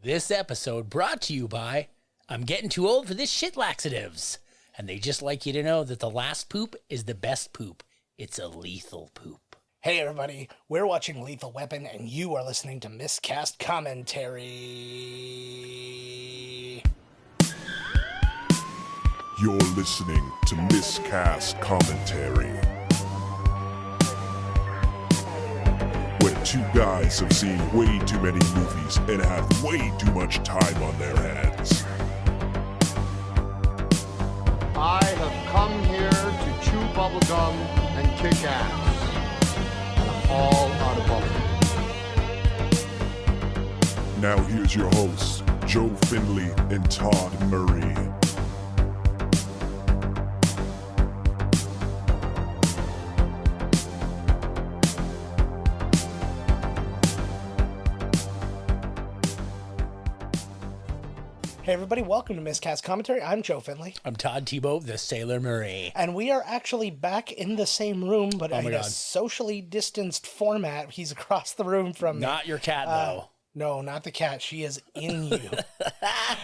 This episode brought to you by I'm getting too old for this shit laxatives. And they just like you to know that the last poop is the best poop. It's a lethal poop. Hey everybody, we're watching Lethal Weapon and you are listening to Miscast Commentary. You're listening to Miscast Commentary, where two guys have seen way too many movies and have way too much time on their hands. I have come here to chew bubblegum and kick ass. And I'm all out of bubblegum. Now here's your hosts, Joe Findlay and Todd Murray. Hey everybody, welcome to Miscast Commentary. I'm Joe Findlay. I'm Todd Tebow, the Sailor Murray. And we are actually back in the same room, but in God. a socially distanced format. He's across the room from me. Not your cat, though. No, not the cat. She is in you.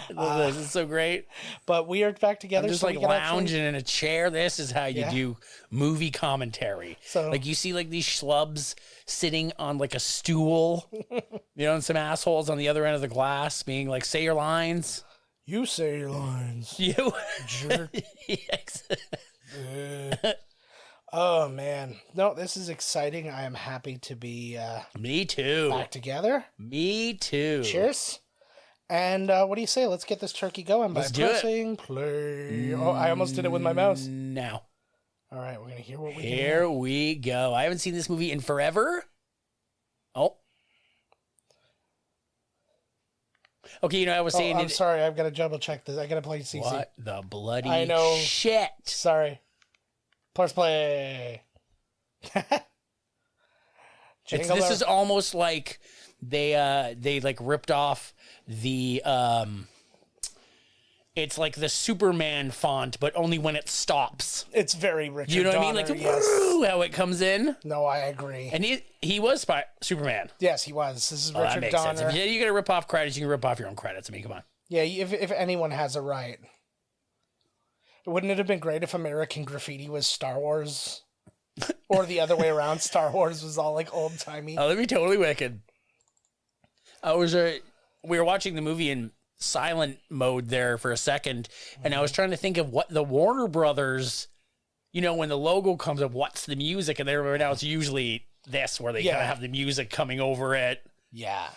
This is so great. But we are back together. I'm just so like we can lounging in a chair. This is how you do movie commentary. So- like you see like these schlubs sitting on like a stool, and some assholes on the other end of the glass being like, say your lines. You say your lines. You Jerk. Yes. Oh, man. No, this is exciting. I am happy to be Me too. back together. Me too. Cheers. And what do you say? Let's get this turkey going by Let's do it. pressing play. Oh, I almost did it with my mouse. Now, All right, we're going to hear what we here we go. I haven't seen this movie in forever. Oh. Okay, I was saying... I'm sorry, I've got to double check this. I got to play CC. What the bloody I know. shit? Sorry. Press play. This is almost like they like ripped off the it's like the Superman font, but only when it stops. It's very Richard You know what I Donner, mean? Like yes. how it comes in. No, I agree. And he was Superman. Yes, he was. This is Oh, that Richard makes sense. Donner. If you're gonna rip off credits, you can rip off your own credits. I mean, come on. Yeah, if anyone has a right. Wouldn't it have been great if American Graffiti was Star Wars? Or the other way around, Star Wars was all like old-timey. Oh, that'd be totally wicked. We were watching the movie in silent mode there for a second, and I was trying to think of what the Warner Brothers, when the logo comes up, what's the music? And right now it's usually this, where they kind of have the music coming over it. Yeah.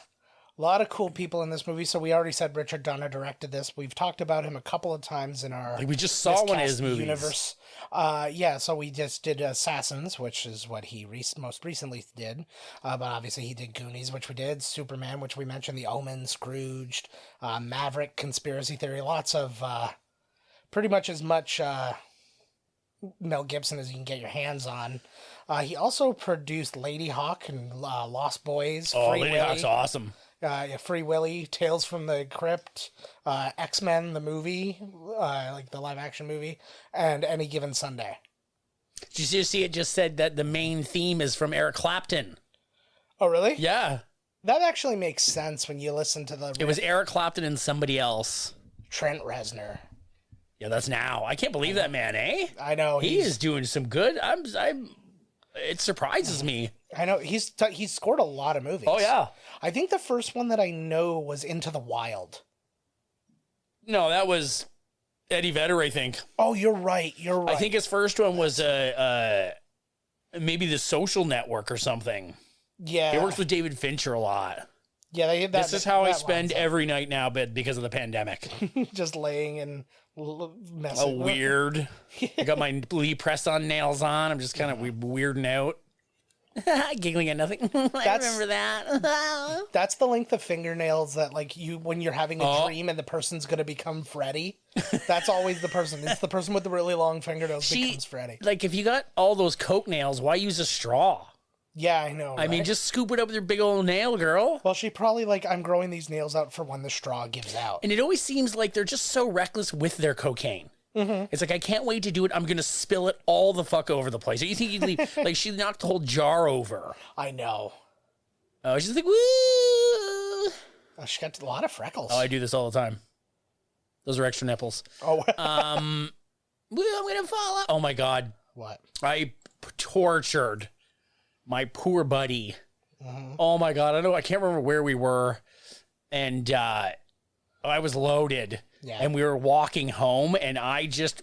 A lot of cool people in this movie. So we already said Richard Donner directed this. We've talked about him a couple of times in our... Like we just saw one of his Miscast movies. Universe. So we just did Assassins, which is what he most recently did. But obviously he did Goonies, which we did. Superman, which we mentioned. The Omen, Scrooged. Maverick, Conspiracy Theory. Lots of... pretty much as much Mel Gibson as you can get your hands on. He also produced Lady Hawk and Lost Boys. Oh, Free Lady Willy. Hawk's awesome. Free Willy, Tales from the Crypt, X-Men, the movie, like the live-action movie, and Any Given Sunday. Did you see it just said that the main theme is from Eric Clapton? Oh, really? Yeah. That actually makes sense when you listen to the... It was Eric Clapton and somebody else. Trent Reznor. Yeah, that's now. I can't believe that man, eh? I know. He is doing some good. It surprises me. I know. He's scored a lot of movies. Oh, yeah. I think the first one that I know was Into the Wild. No, that was Eddie Vedder, I think. Oh, you're right. You're right. I think his first one was maybe The Social Network or something. Yeah. He works with David Fincher a lot. Yeah, This is how I spend every night now, but because of the pandemic. just laying and messing. Oh, weird. I got my Lee press-on nails on. I'm just kind of weirding out. Giggling at nothing. I remember that. That's the length of fingernails that, like, when you're having a dream and the person's going to become Freddy. That's always the person. It's the person with the really long fingernails becomes Freddy. Like, if you got all those Coke nails, why use a straw? Yeah, I know. I mean, just scoop it up with your big old nail, girl. Well, she probably, like, I'm growing these nails out for when the straw gives out. And it always seems like they're just so reckless with their cocaine. Mm-hmm. It's like, I can't wait to do it. I'm going to spill it all the fuck over the place. You think you'd leave, like, she knocked the whole jar over. I know. Oh, she's like, woo. Oh, she got a lot of freckles. Oh, I do this all the time. Those are extra nipples. Oh, I'm gonna fall out. Oh my God. what? I tortured my poor buddy. Oh my God. I can't remember where we were. And I was loaded. Yeah. And we were walking home, and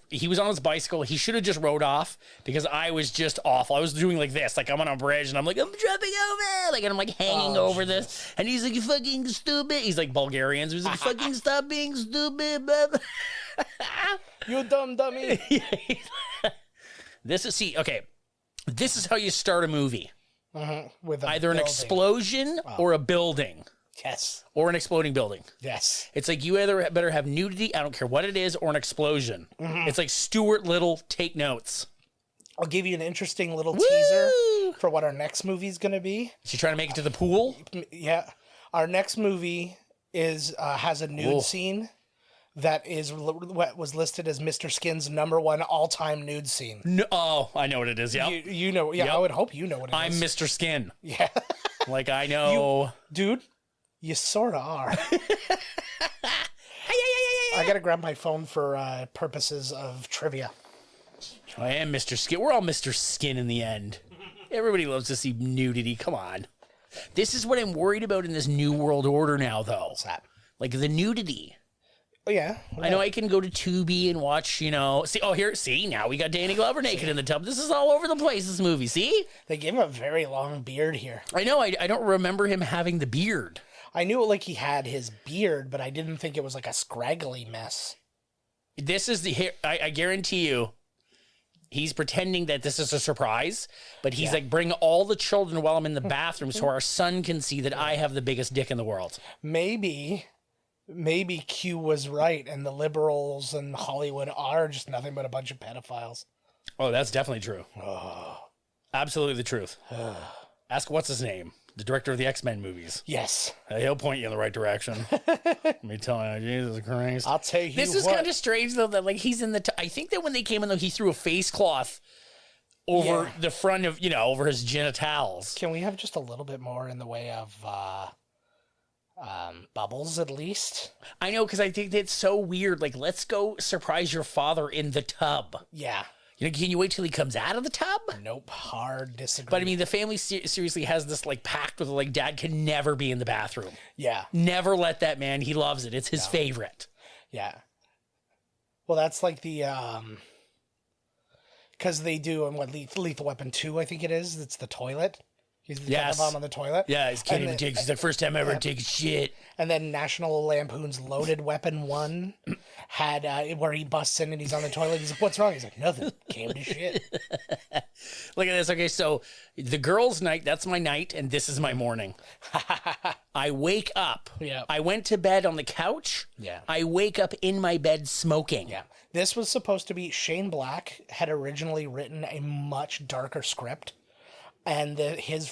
he was on his bicycle. He should have just rode off because I was just awful. I was doing like this, like I'm on a bridge, and I'm like, I'm jumping over, like, and I'm like hanging over this. And he's like, you fucking stupid. He's like Bulgarians. He's like, fucking stop being stupid, bub. You dumb dummy. This is how you start a movie. With Either an building. explosion or a building. Yes. Or an exploding building. Yes. It's like you either better have nudity, I don't care what it is, or an explosion. It's like Stuart Little, take notes. I'll give you an interesting little teaser for what our next movie is going to be. Is she trying to make it to the pool? Yeah. Our next movie has a nude scene that what was listed as Mr. Skin's #1 all-time nude scene. No, oh, I know what it is. Yeah, You know, yeah, Yep. I would hope you know what it I'm is. Mr. Skin. Yeah. Like I know. Dude, you sort of are. I got to grab my phone for purposes of trivia. I am Mr. Skin. We're all Mr. Skin in the end. Everybody loves to see nudity. Come on. This is what I'm worried about in this new world order now, though. What's that? Like the nudity. Oh, yeah. I know I can go to Tubi and watch, see, now we got Danny Glover naked in the tub. This is all over the place, this movie, see? They gave him a very long beard here. I know, I don't remember him having the beard. I knew like he had his beard, but I didn't think it was like a scraggly mess. This is I guarantee you, he's pretending that this is a surprise, but he's like, bring all the children while I'm in the bathroom so our son can see that I have the biggest dick in the world. Maybe Q was right, and the liberals and Hollywood are just nothing but a bunch of pedophiles. Oh, that's definitely true. Absolutely the truth. Ask what's his name? The director of the X-Men movies. Yes. He'll point you in the right direction. Let me tell you, Jesus Christ. I'll tell you This is kind of strange, though, that like he's in the... I think that when they came in, though, he threw a face cloth over the front of, over his genitals. Can we have just a little bit more in the way of bubbles, at least? I know, because I think that's so weird. Like, let's go surprise your father in the tub. Yeah. Can you wait till he comes out of the tub? Nope. Hard disagree. But I mean, the family seriously has this like pact with like dad can never be in the bathroom. Yeah. Never let that man. He loves it. It's his favorite. Yeah. Well, that's like the because they do in what Lethal Weapon 2, I think it is. It's the toilet. He's the bomb on the toilet. Yeah, his kid even takes. He's like, first time ever take a shit. And then National Lampoon's Loaded Weapon 1 had where he busts in and he's on the toilet. He's like, "What's wrong?" He's like, "Nothing. Came to shit." Look at this. Okay, so the girls' night. That's my night, and this is my morning. I wake up. Yeah. I went to bed on the couch. Yeah. I wake up in my bed smoking. Yeah. This was supposed to be Shane Black had originally written a much darker script. And his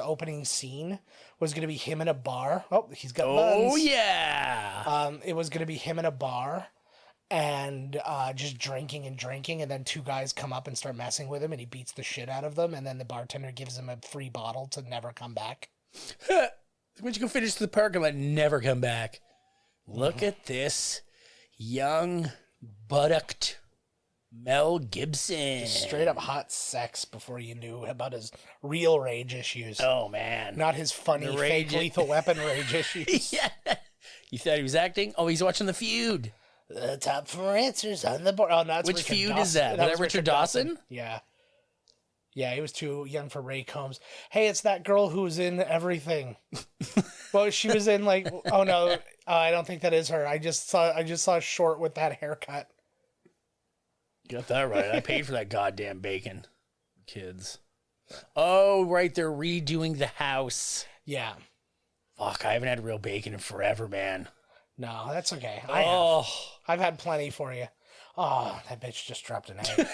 opening scene was going to be him in a bar. Oh, he's got buns. Oh, yeah. It was going to be him in a bar and just drinking, and then two guys come up and start messing with him, and he beats the shit out of them, and then the bartender gives him a free bottle to never come back. Why don't you go finish the parking lot and never come back? Look at this young, buttocked Mel Gibson. Straight up hot sex before you knew about his real rage issues. Oh, man. Not his funny fake Lethal Weapon rage issues. Yeah. You thought he was acting? Oh, he's watching The Feud. The top 4 answers on the board. Oh, no, that's Which Richard feud Dawson. is that? Was that Richard Dawson? Yeah. Yeah, he was too young for Ray Combs. Hey, it's that girl who was in everything. Well, she was in like, oh no, I don't think that is her. I just saw a short with that haircut. Got that right. I paid for that goddamn bacon. Kids. Oh, right. They're redoing the house. Yeah. Fuck, I haven't had real bacon in forever, man. No, that's okay. I've had plenty for you. Oh, that bitch just dropped an egg.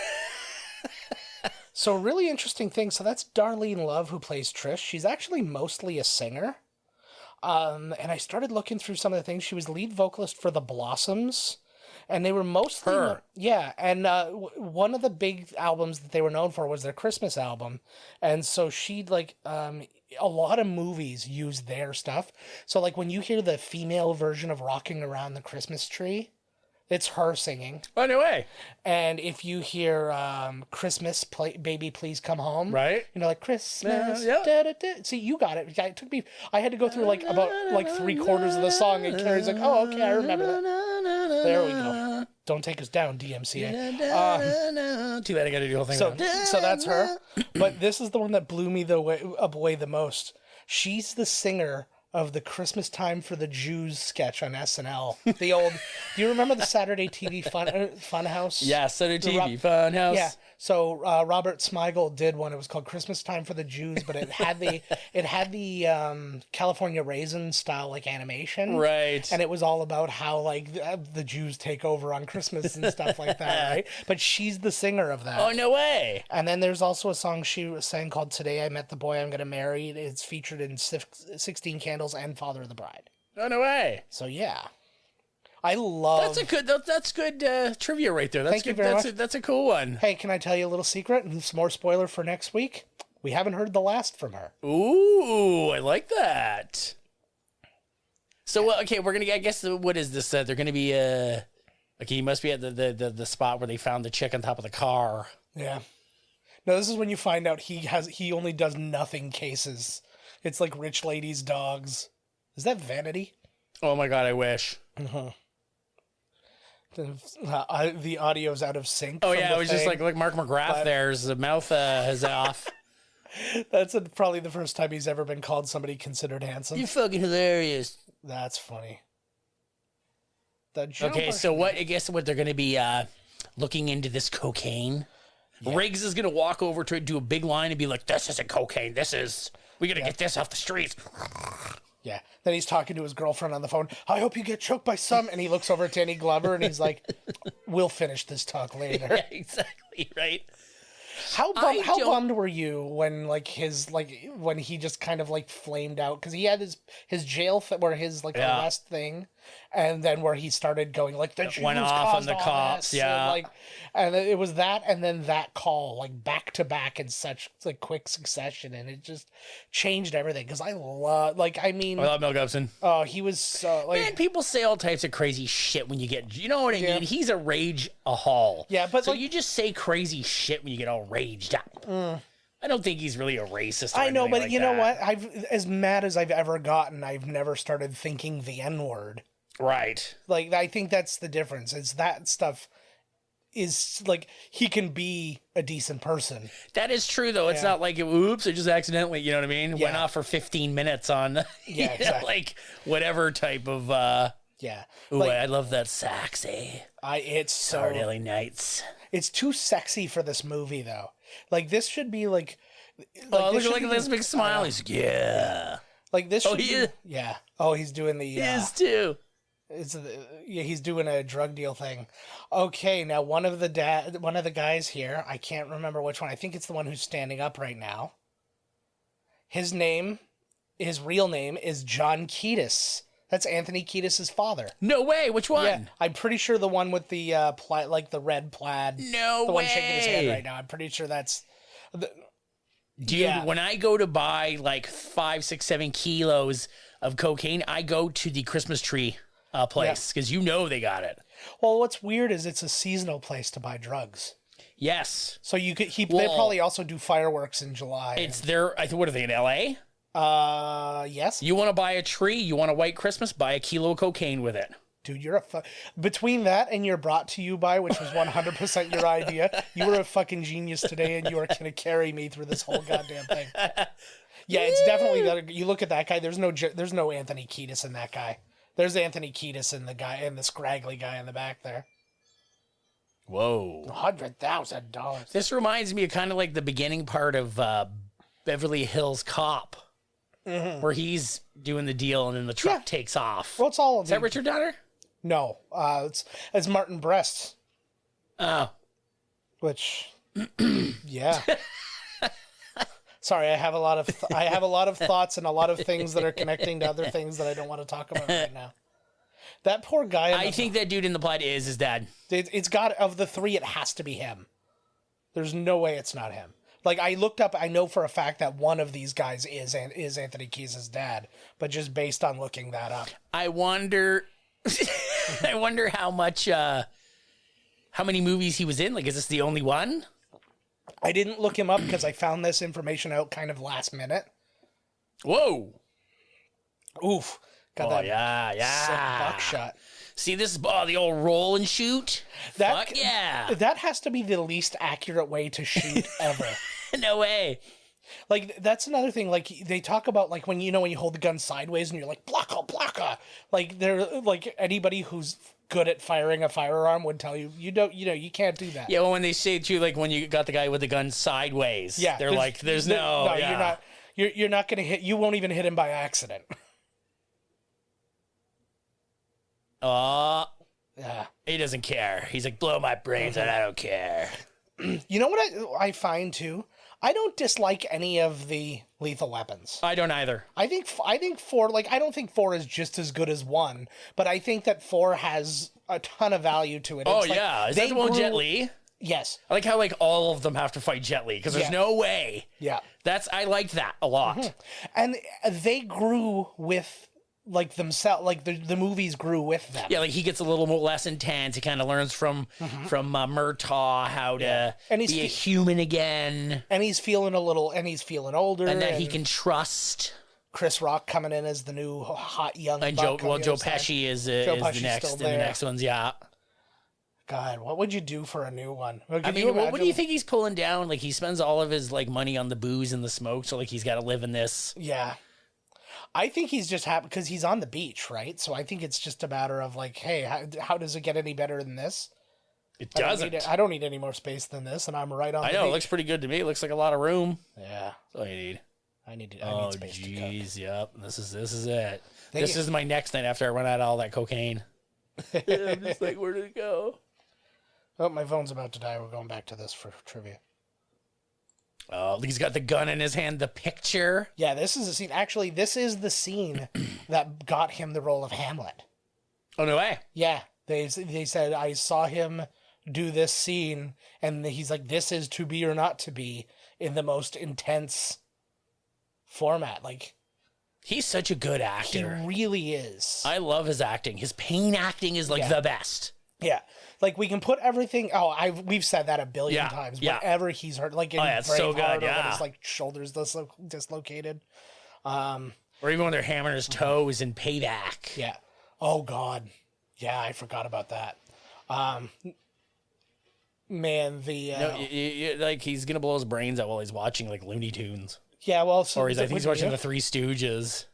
So, really interesting thing. So, that's Darlene Love, who plays Trish. She's actually mostly a singer. And I started looking through some of the things. She was lead vocalist for The Blossoms. And they were mostly... Her. Yeah, and one of the big albums that they were known for was their Christmas album. And so she, a lot of movies use their stuff. So like when you hear the female version of Rocking Around the Christmas Tree, it's her singing. Oh, no way. And if you hear Christmas, Baby Please Come Home, Right. you know, like Christmas, Yeah. da, da, da. See, you got it. It took me, I had to go through like about like 3/4 of the song, and Carrie's like, oh, okay, I remember that. There we go. Don't take us down, DMCA. Too bad I got to do the whole thing. So that's her. But this is the one that blew me away the most. She's the singer of the Christmas Time for the Jews sketch on SNL. The old, do you remember the Saturday TV Funhouse? Yeah, Saturday TV Funhouse. Yeah. So Robert Smigel did one. It was called Christmas Time for the Jews, but it had the California Raisin style like animation, Right. And it was all about how like the Jews take over on Christmas and stuff like that, right? But she's the singer of that. Oh, no way. And then there's also a song she sang called "Today I Met the Boy I'm Gonna Marry." It's featured in 16 Candles and Father of the Bride. Oh, no way. So yeah, I love. That's good trivia right there. That's Thank you good. very That's much. that's a cool one. Hey, can I tell you a little secret and some more spoiler for next week? We haven't heard the last from her. Ooh, I like that. So okay, we're gonna. I guess what is this? They're gonna be okay. You must be at the spot where they found the chick on top of the car. Yeah. No, this is when you find out he only does nothing cases. It's like rich ladies' dogs. Is that Vanity? Oh my god, I wish. The audio's out of sync. Oh from yeah, the it was just thing. like Mark McGrath. There's the mouth is off. That's probably the first time he's ever been called somebody considered handsome. You're fucking hilarious. That's funny. Okay, so what? I guess what they're going to be looking into this cocaine. Yeah. Riggs is going to walk over to it, do a big line, and be like, "This isn't cocaine. We got to get this off the streets." Yeah. Then he's talking to his girlfriend on the phone. I hope you get choked by some. And he looks over at Danny Glover and he's like, "We'll finish this talk later." Yeah, exactly. Right. How bummed were you when when he just kind of like flamed out, because he had his jail where his arrest thing, and then where he started going like the Jews went off on the cops, yeah, and it was that, and then that call like back to back in such like quick succession, and it just changed everything. Because I love Mel Gibson. Oh, he was so man. People say all types of crazy shit when you get, you know what I mean. He's a rage-a-hole. Yeah, but so you just say crazy shit when you get all raged up. I don't think he's really a racist. I know, but you know what? As mad as I've ever gotten, I've never started thinking the N-word. Right. Like, I think that's the difference. It's that stuff is like, he can be a decent person. That is true, though. It's not like, oops, I just accidentally, you know what I mean? Yeah. Went off for 15 minutes on, exactly. like, whatever type of, yeah. Ooh, I love that sexy. It's so... Hard LA Nights. It's too sexy for this movie, though. Like, this should be, like... look at this big smile. He's like, yeah. Like, this should be... is? Yeah. Oh, he's doing the... He is, too. He's doing a drug deal thing. Okay, now one of the guys here, I can't remember which one. I think it's the one who's standing up right now. His real name is John Kiedis. That's Anthony Kiedis' father. No way. Which one? Yeah, I'm pretty sure the one with the the red plaid. No way. The one shaking his head right now. I'm pretty sure that's. Dude, when I go to buy like 5, 6, 7 kilos of cocaine, I go to the Christmas tree place because they got it. Well, what's weird is it's a seasonal place to buy drugs. Yes. So they probably also do fireworks in July. It's there. What are they in LA? Yes. You want to buy a tree? You want a white Christmas? Buy a kilo of cocaine with it. Dude, you're between that and your brought to you by, which was 100% your idea, you were a fucking genius today, and you are going to carry me through this whole goddamn thing. Yeah, it's definitely that. You look at that guy. There's no Anthony Kiedis in that guy. There's Anthony Kiedis in the scraggly guy in the back there. Whoa. $100,000. This reminds me of kind of like the beginning part of Beverly Hills Cop, where he's doing the deal and then the truck takes off. Well, it's all Is that Richard Donner? No, it's Martin Brest. Oh. Which, yeah. Sorry, I have a lot of thoughts and a lot of things that are connecting to other things that I don't want to talk about right now. That poor guy. I think that dude in the plaid is his dad. It's got, of the three, it has to be him. There's no way it's not him. Like, I looked up, I know for a fact that one of these guys is Anthony Kiedis' dad, but just based on looking that up. I wonder I wonder how many movies he was in. Like, is this the only one? I didn't look him up because I found this information out kind of last minute. Whoa. Oof. Got that sick yeah. buckshot. See, this is the old roll and shoot. Fuck yeah. That has to be the least accurate way to shoot ever. No way. Like, that's another thing. Like, they talk about, like, when you hold the gun sideways and you're like, blocka, blocka. Like, they're, like, anybody who's good at firing a firearm would tell you, you can't do that. Yeah, well, when they say too, like, when you got the guy with the gun sideways, yeah, they're like, there's no. Yeah. You're not going to hit, you won't even hit him by accident. Yeah. He doesn't care. He's like, blow my brains out, I don't care. You know what I find too? I don't dislike any of the Lethal Weapons. I don't either. I think 4, like, I don't think 4 is just as good as 1, but I think that 4 has a ton of value to it. Is that the one with Jet Li? Yes. I like how, like, all of them have to fight Jet Li, because there's no way. Yeah. I like that a lot. Mm-hmm. And they grew with, like, themselves, like, the movies grew with them. Yeah, like, he gets a little more less intense. He kind of learns from Murtaugh how to be a human again. And he's feeling older. And that he can trust. Chris Rock coming in as the new hot young and buck. Joe Pesci is the next in the next ones, yeah. God, what would you do for a new one? I mean, what do you think he's pulling down? Like, he spends all of his, like, money on the booze and the smoke, so, like, he's got to live in this. Yeah. I think he's just happy because he's on the beach, right? So I think it's just a matter of, like, hey, how does it get any better than this? It doesn't. I don't need any more space than this, and I'm right on the beach. I know, it looks pretty good to me. It looks like a lot of room. Yeah. That's all you need. I need space to cook. Yep. This is it. This is my next night after I run out of all that cocaine. I'm just like, where did it go? Oh, my phone's about to die. We're going back to this for trivia. Oh, he's got the gun in his hand, the picture. Yeah, this is the scene. Actually, this is the scene that got him the role of Hamlet. Oh, no way. Yeah. They said, I saw him do this scene, and he's like, this is to be or not to be in the most intense format. Like, he's such a good actor. He really is. I love his acting. His pain acting is, like, the best. Yeah. Like, we can put everything... we've said that a billion times. Yeah. Whenever he's hurt, like in it's so good, Braveheart, or when his, like, shoulders dislocated. Or even when they're hammering his toes in Payback. Yeah. Oh, God. Yeah, I forgot about that. Man, like, he's going to blow his brains out while he's watching, like, Looney Tunes. Yeah, well... Or I think he's watching The Three Stooges.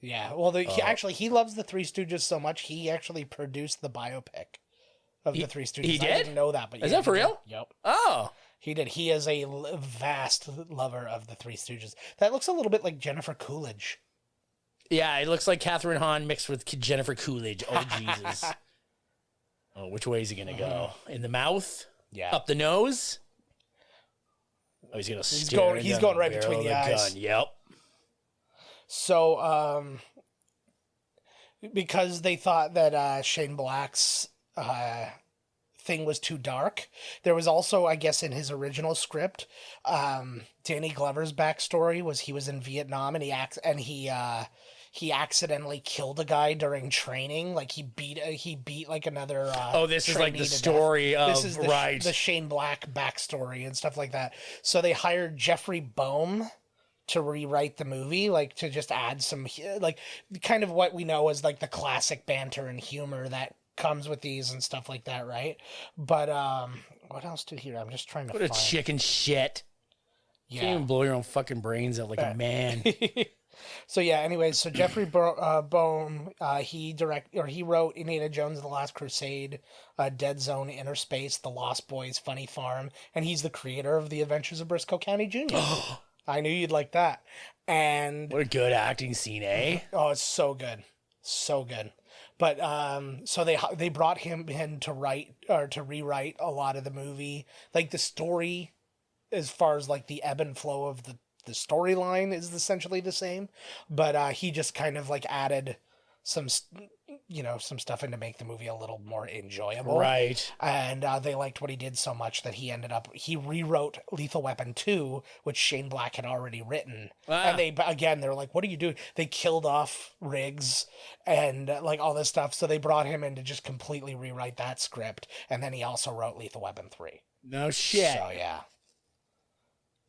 Yeah, well, he loves the Three Stooges so much, he actually produced the biopic of the Three Stooges. He did? I didn't know that, but is that for real? Yep. Oh. He did. He is a vast lover of the Three Stooges. That looks a little bit like Jennifer Coolidge. Yeah, it looks like Catherine Hahn mixed with Jennifer Coolidge. Oh, Jesus. Oh, which way is he going to go? In the mouth? Yeah. Up the nose? Oh, he's going to He's going right between the eyes. Gun. Yep. So, because they thought that Shane Black's thing was too dark, there was also, I guess, in his original script, Danny Glover's backstory was he was in Vietnam and he accidentally killed a guy during training. Like, he beat like another. This is like the story of this is the Shane Black backstory and stuff like that. So they hired Jeffrey Boehm to rewrite the movie, like, to just add some, like, kind of what we know as, like, the classic banter and humor that comes with these and stuff like that, right? But what else did he? I'm just trying to find. What a chicken shit. Yeah. You can't even blow your own fucking brains out like a man. So yeah, anyways, so Jeffrey Boehm, he wrote Indiana Jones and the Last Crusade, Dead Zone, Inner Space, The Lost Boys, Funny Farm, and he's the creator of The Adventures of Briscoe County Jr. I knew you'd like that. And what a good acting scene, eh? Oh, it's so good. So good. But so they brought him in to write or to rewrite a lot of the movie. Like, the story, as far as, like, the ebb and flow of the storyline is essentially the same, but he just kind of, like, added some some stuff in to make the movie a little more enjoyable. Right. And they liked what he did so much that he rewrote Lethal Weapon 2, which Shane Black had already written. And they're like, what are you doing? They killed off Riggs and like all this stuff. So they brought him in to just completely rewrite that script. And then he also wrote Lethal Weapon 3. No shit. So yeah.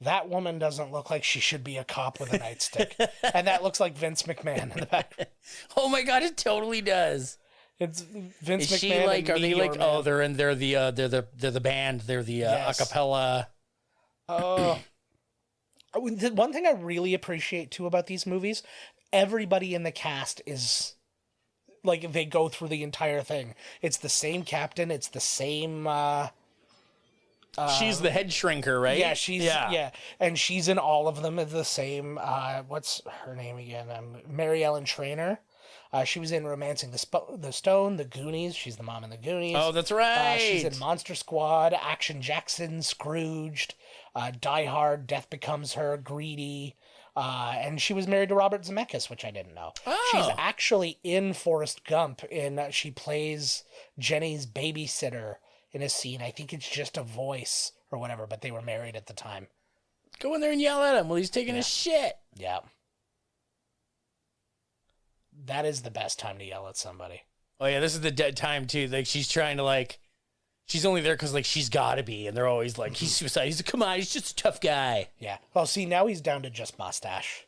That woman doesn't look like she should be a cop with a nightstick. And that looks like Vince McMahon in the back. Oh my God, it totally does. It's Vince Is McMahon. she like, are they like, Man. they're the band. They're the Yes. acapella. The one thing I really appreciate too about these movies, everybody in the cast is like, they go through the entire thing. It's the same captain. It's the same, She's the head shrinker, right? Yeah, and she's in all of them. The same. What's her name again? Mary Ellen Trainor. She was in Romancing the Stone, The Goonies. She's the mom in The Goonies. Oh, that's right. She's in Monster Squad, Action Jackson, Scrooged, Die Hard, Death Becomes Her, Greedy. And she was married to Robert Zemeckis, which I didn't know. Oh. She's actually in Forrest Gump. She plays Jenny's babysitter in a scene. I think it's just a voice or whatever, but they were married at the time. Go in there and yell at him while he's taking a shit. Yeah. That is the best time to yell at somebody. Oh yeah, this is the dead time too. Like she's trying to like, she's only there because like she's got to be, and they're always like, he's suicidal. He's like, come on, he's just a tough guy. Yeah. Well, see, now he's down to just mustache.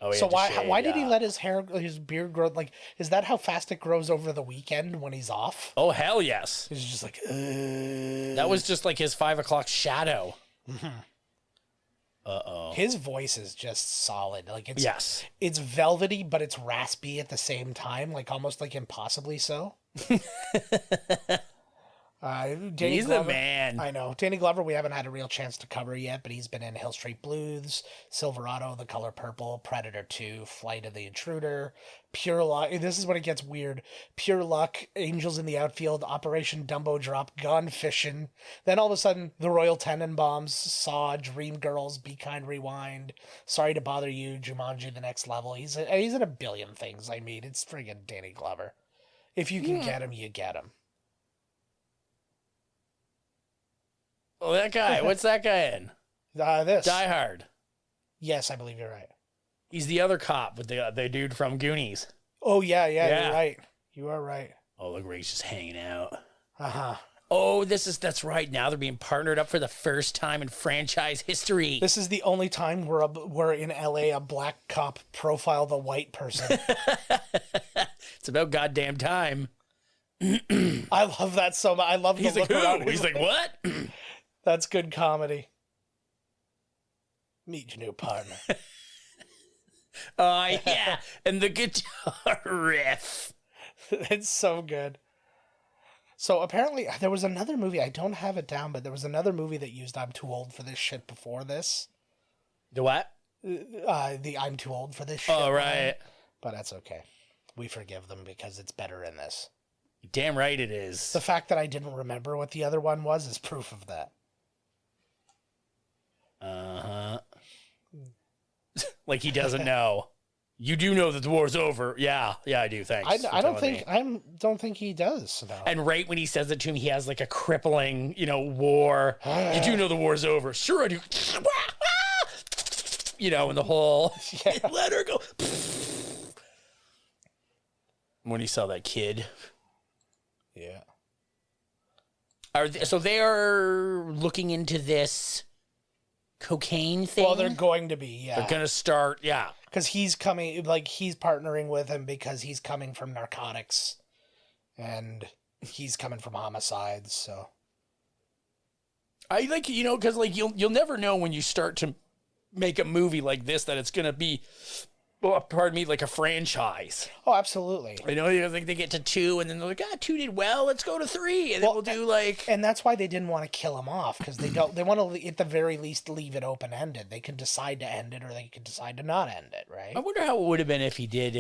Oh, So why did he let his beard grow? Like, is that how fast it grows over the weekend when he's off? Oh hell yes. He's just like, That was just like his 5 o'clock shadow. His voice is just solid. Like it's velvety, but it's raspy at the same time. Like almost like impossibly so. Danny He's Glover, the man. I know. Danny Glover, we haven't had a real chance to cover yet, but he's been in Hill Street Blues, Silverado, The Color Purple, Predator 2, Flight of the Intruder, Pure Luck. This is when it gets weird. Pure Luck, Angels in the Outfield, Operation Dumbo Drop, Gone Fishing. Then all of a sudden, The Royal Tenenbaums, Saw, Dreamgirls, Be Kind, Rewind, Sorry to Bother You, Jumanji, The Next Level. He's in a billion things. I mean, it's friggin' Danny Glover. If you can get him, you get him. Oh, that guy. What's that guy in? This. Die Hard. Yes, I believe you're right. He's the other cop with the dude from Goonies. Oh, yeah, you're right. You are right. Oh, look where he's just hanging out. Uh-huh. Oh, that's right. Now they're being partnered up for the first time in franchise history. This is the only time where in LA a black cop profiled a white person. It's about goddamn time. I love that so much. I love the He's look like, around. who? He's like, what? That's good comedy. Meet your new partner. Yeah. And the guitar riff. It's so good. So apparently there was another movie. I don't have it down, but there was another movie that used I'm Too Old for This Shit before this. The what? The I'm Too Old for This Shit. Oh, right. But that's okay. We forgive them because it's better in this. Damn right it is. The fact that I didn't remember what the other one was is proof of that. Uh-huh. Like he doesn't know. You do know that the war's over. Yeah, I do. Thanks. I don't think he does. No. And right when he says it to him, he has like a crippling, war. You do know the war's over. Sure I do. In the whole, let her go. When he saw that kid. Yeah. So they are looking into this cocaine thing? Well, they're going to be, yeah. They're going to start, Because he's coming, he's partnering with him because he's coming from narcotics. And he's coming from homicides, so. I because you'll never know when you start to make a movie like this that it's going to be, like a franchise. Oh, absolutely. They get to 2 and then they're like, 2 did well, let's go to 3. And then we'll do And that's why they didn't want to kill him off, because they want to, at the very least, leave it open-ended. They could decide to end it or they could decide to not end it, right? I wonder how it would have been if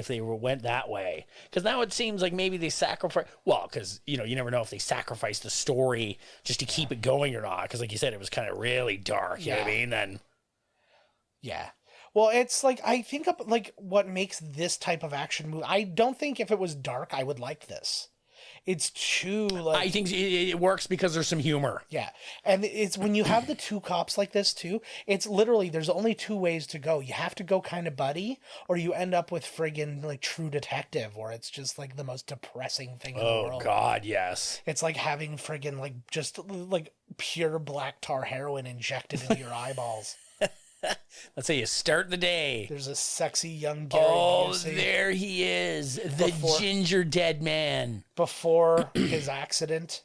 they went that way. Because now it seems like maybe they sacrifice, because, you never know if they sacrifice the story just to keep it going or not. Because like you said, it was kind of really dark, you know what I mean? Then. Yeah. Well, it's like, I think of, like, what makes this type of action movie. I don't think if it was dark, I would like this. It's too, like... I think it works because there's some humor. Yeah. And it's when you have the two cops like this, too, it's literally, there's only two ways to go. You have to go kind of buddy, or you end up with friggin', like, True Detective, where it's just, like, the most depressing thing in the world. Oh, God, yes. It's like having friggin', like, just, like, pure black tar heroin injected into your eyeballs. That's how you start the day. There's a sexy young Gary Busey. There he is. The ginger dead man. Before his accident.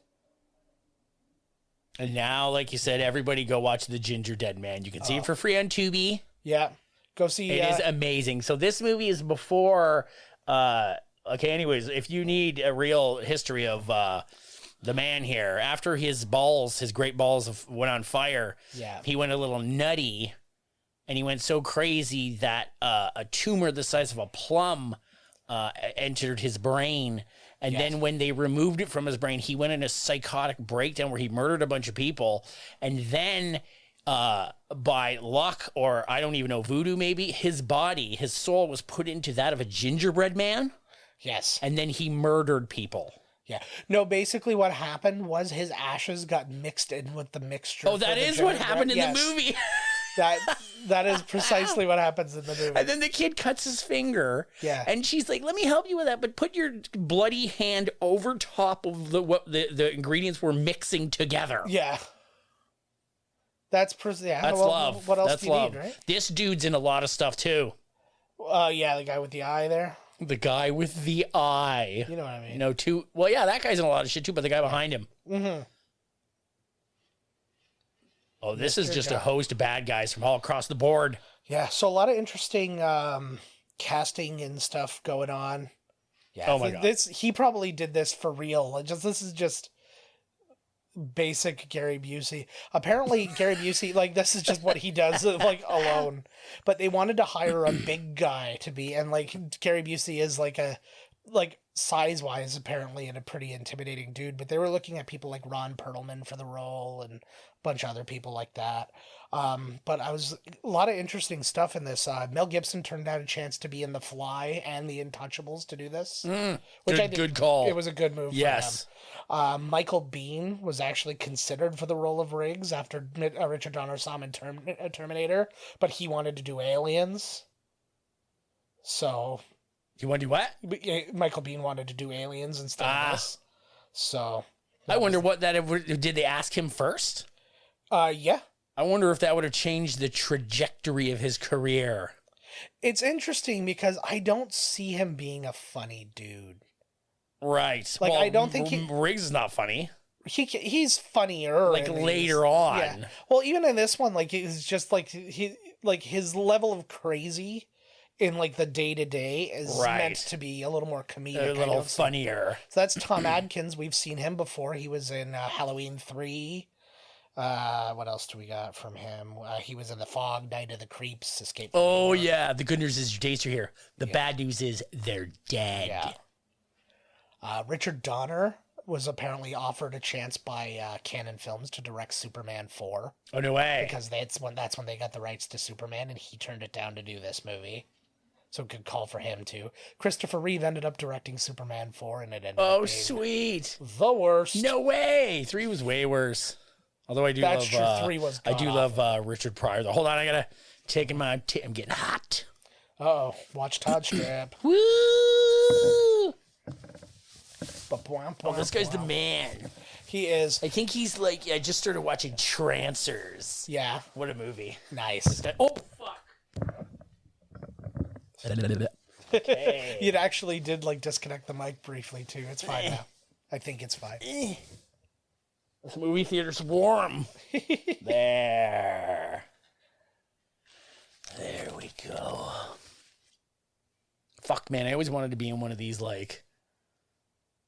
And now, like you said, everybody go watch The Ginger Dead Man. You can see it for free on Tubi. Yeah. Go see It is amazing. So this movie is before... okay, anyways, if you need a real history of the man here, after his great balls went on fire, he went a little nutty, and he went so crazy that a tumor the size of a plum entered his brain. And then when they removed it from his brain, he went in a psychotic breakdown where he murdered a bunch of people. And then by luck, or I don't even know, voodoo maybe, his soul was put into that of a gingerbread man. Yes. And then he murdered people. Yeah. No, basically what happened was his ashes got mixed in with the mixture. Oh, that is what happened in the movie. That is precisely what happens in the movie. And then the kid cuts his finger. Yeah. And she's like, let me help you with that, but put your bloody hand over top of what the ingredients were mixing together. Yeah. That's love. What else That's do you love. need, right? This dude's in a lot of stuff too. Yeah, the guy with the eye there. The guy with the eye. You know what I mean? Well, yeah, that guy's in a lot of shit too, but the guy behind him. Mm-hmm. Oh, this is just a host of bad guys from all across the board. Yeah, so a lot of interesting casting and stuff going on. Yeah, oh my God. He probably did this for real. This is just basic Gary Busey. Apparently, Gary Busey, like, this is just what he does, like, alone. But they wanted to hire a big guy to be, and, like, Gary Busey is, like, size-wise, apparently, and a pretty intimidating dude. But they were looking at people like Ron Perlman for the role, and a bunch of other people like that. But a lot of interesting stuff in this. Mel Gibson turned down a chance to be in The Fly and The Untouchables to do this. Good call. It was a good move yes. for him. Michael Biehn was actually considered for the role of Riggs after Richard Donner saw him in Terminator, but he wanted to do Aliens. So... You want to do what? Michael Biehn wanted to do Aliens instead of this. So... I wonder did they ask him first? Yeah. I wonder if that would have changed the trajectory of his career. It's interesting because I don't see him being a funny dude. Right. Like, I don't think Riggs is not funny. He's funnier. Like, later on. Yeah. Well, even in this one, like, it's just like his level of crazy in, like, the day-to-day is meant to be a little more comedic. A little funnier. So that's Tom Adkins. We've seen him before. He was in Halloween 3. What else do we got from him? He was in The Fog, Night of the Creeps, Escape from New York. Yeah. The good news is your dates are here. The bad news is they're dead. Yeah. Richard Donner was apparently offered a chance by Canon Films to direct Superman 4. Oh, no way. Because that's when they got the rights to Superman, and he turned it down to do this movie. So good call for him, too. Christopher Reeve ended up directing Superman 4, and it ended up being sweet. The worst. No way. 3 was way worse. Although I do That's love... true, 3 was I do love Richard Pryor, though. Hold on, I gotta take in my... I'm getting hot. Uh-oh. Watch Todd strap. Woo! Oh, This guy's the man. He is. I think he's like... I just started watching Trancers. Yeah. What a movie. Nice. Oh, fuck. Okay. You actually did, like, disconnect the mic briefly, too. It's fine now. I think it's fine. This movie theater's warm. There we go. Fuck, man. I always wanted to be in one of these, like...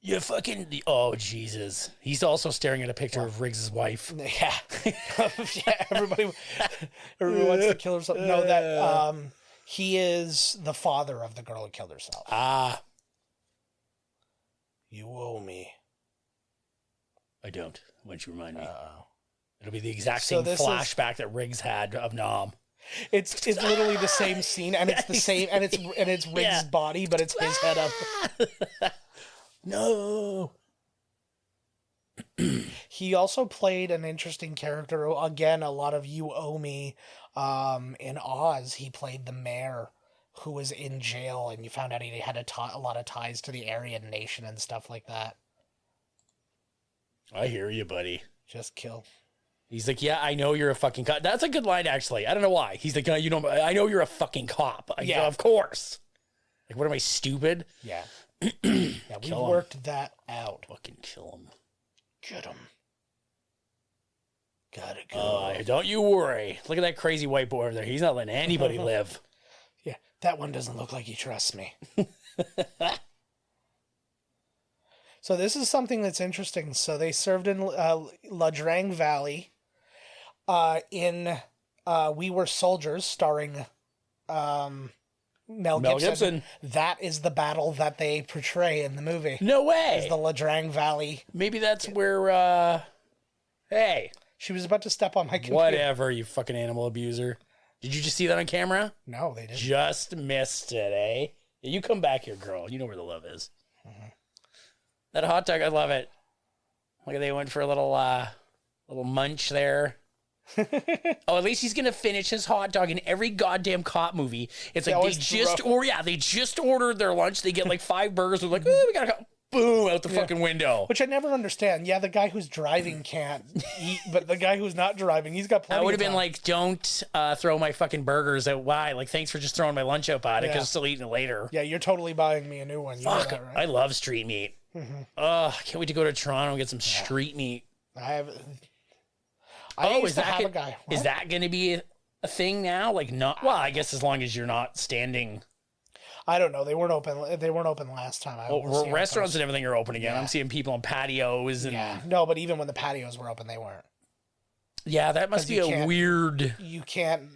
You fucking... Oh, Jesus. He's also staring at a picture of Riggs' wife. Yeah. Yeah, everybody wants to kill herself. No, that... he is the father of the girl who killed herself. Ah. You owe me. I don't. Why don't you remind me? Uh-oh. It'll be the exact same flashback that Riggs had of Nom. It's literally the same scene, and it's the same, and it's Riggs' body, but it's his head up. No. He also played an interesting character. Again, a lot of You Owe Me. In Oz, he played the mayor who was in jail, and you found out he had a lot of ties to the Aryan nation and stuff like that. I hear you, buddy. Just kill. He's like, yeah, I know you're a fucking cop. That's a good line, actually. I don't know why. He's like, you know, I know you're a fucking cop. Yeah, of course. Like, what am I, stupid? Yeah. Yeah, we worked that out. Fucking kill him. Get him. Gotta go. Don't you worry. Look at that crazy white boy over there. He's not letting anybody live. Yeah, that one doesn't look like he trusts me. So this is something that's interesting. So they served in La Drang Valley in We Were Soldiers, starring Mel Gibson. That is the battle that they portray in the movie. No way. Is the La Drang Valley. Maybe that's where, hey. She was about to step on my computer. Whatever, you fucking animal abuser. Did you just see that on camera? No, they didn't. Just missed it, eh? Yeah, you come back here, girl. You know where the love is. Mm-hmm. That hot dog, I love it. Look, they went for a little munch there. Oh, at least he's gonna finish his hot dog in every goddamn cop movie. It's like they just ordered their lunch. They get like 5 burgers. They're like, we gotta go. Boom, out the fucking window. Which I never understand. Yeah, the guy who's driving can't eat, but the guy who's not driving, he's got plenty. I would have been like, don't throw my fucking burgers out. Why? Like, thanks for just throwing my lunch out at it because I'm still eating it later. Yeah, you're totally buying me a new one. You Fuck, know that, right? I love street meat. Mm-hmm. I can't wait to go to Toronto and get some street meat. Is that going to be a thing now? Like, not? Well, I guess as long as you're not standing. I don't know. They weren't open. They weren't open last time. Restaurants and everything are open again. Yeah. I'm seeing people on patios and no, but even when the patios were open, they weren't. Yeah, that must be a weird. You can't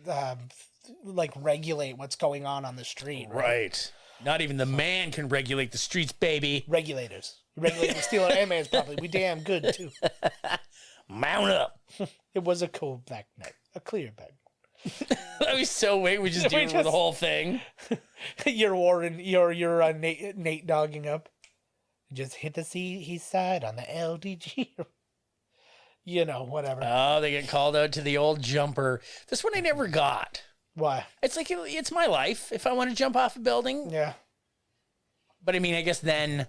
like regulate what's going on the street. Right. Not even the man can regulate the streets, baby. Regulators. Regulate the Steeler A-Man's probably. We damn good too. Mount up. It was a cool back night. A clear back. That was so weird. We just do the whole thing. You're Warren. You're Nate dogging up. Just hit the east side on the LDG. You know, whatever. Oh, they get called out to the old jumper. This one I never got. Why? It's like it's my life. If I want to jump off a building, yeah. But I mean, I guess then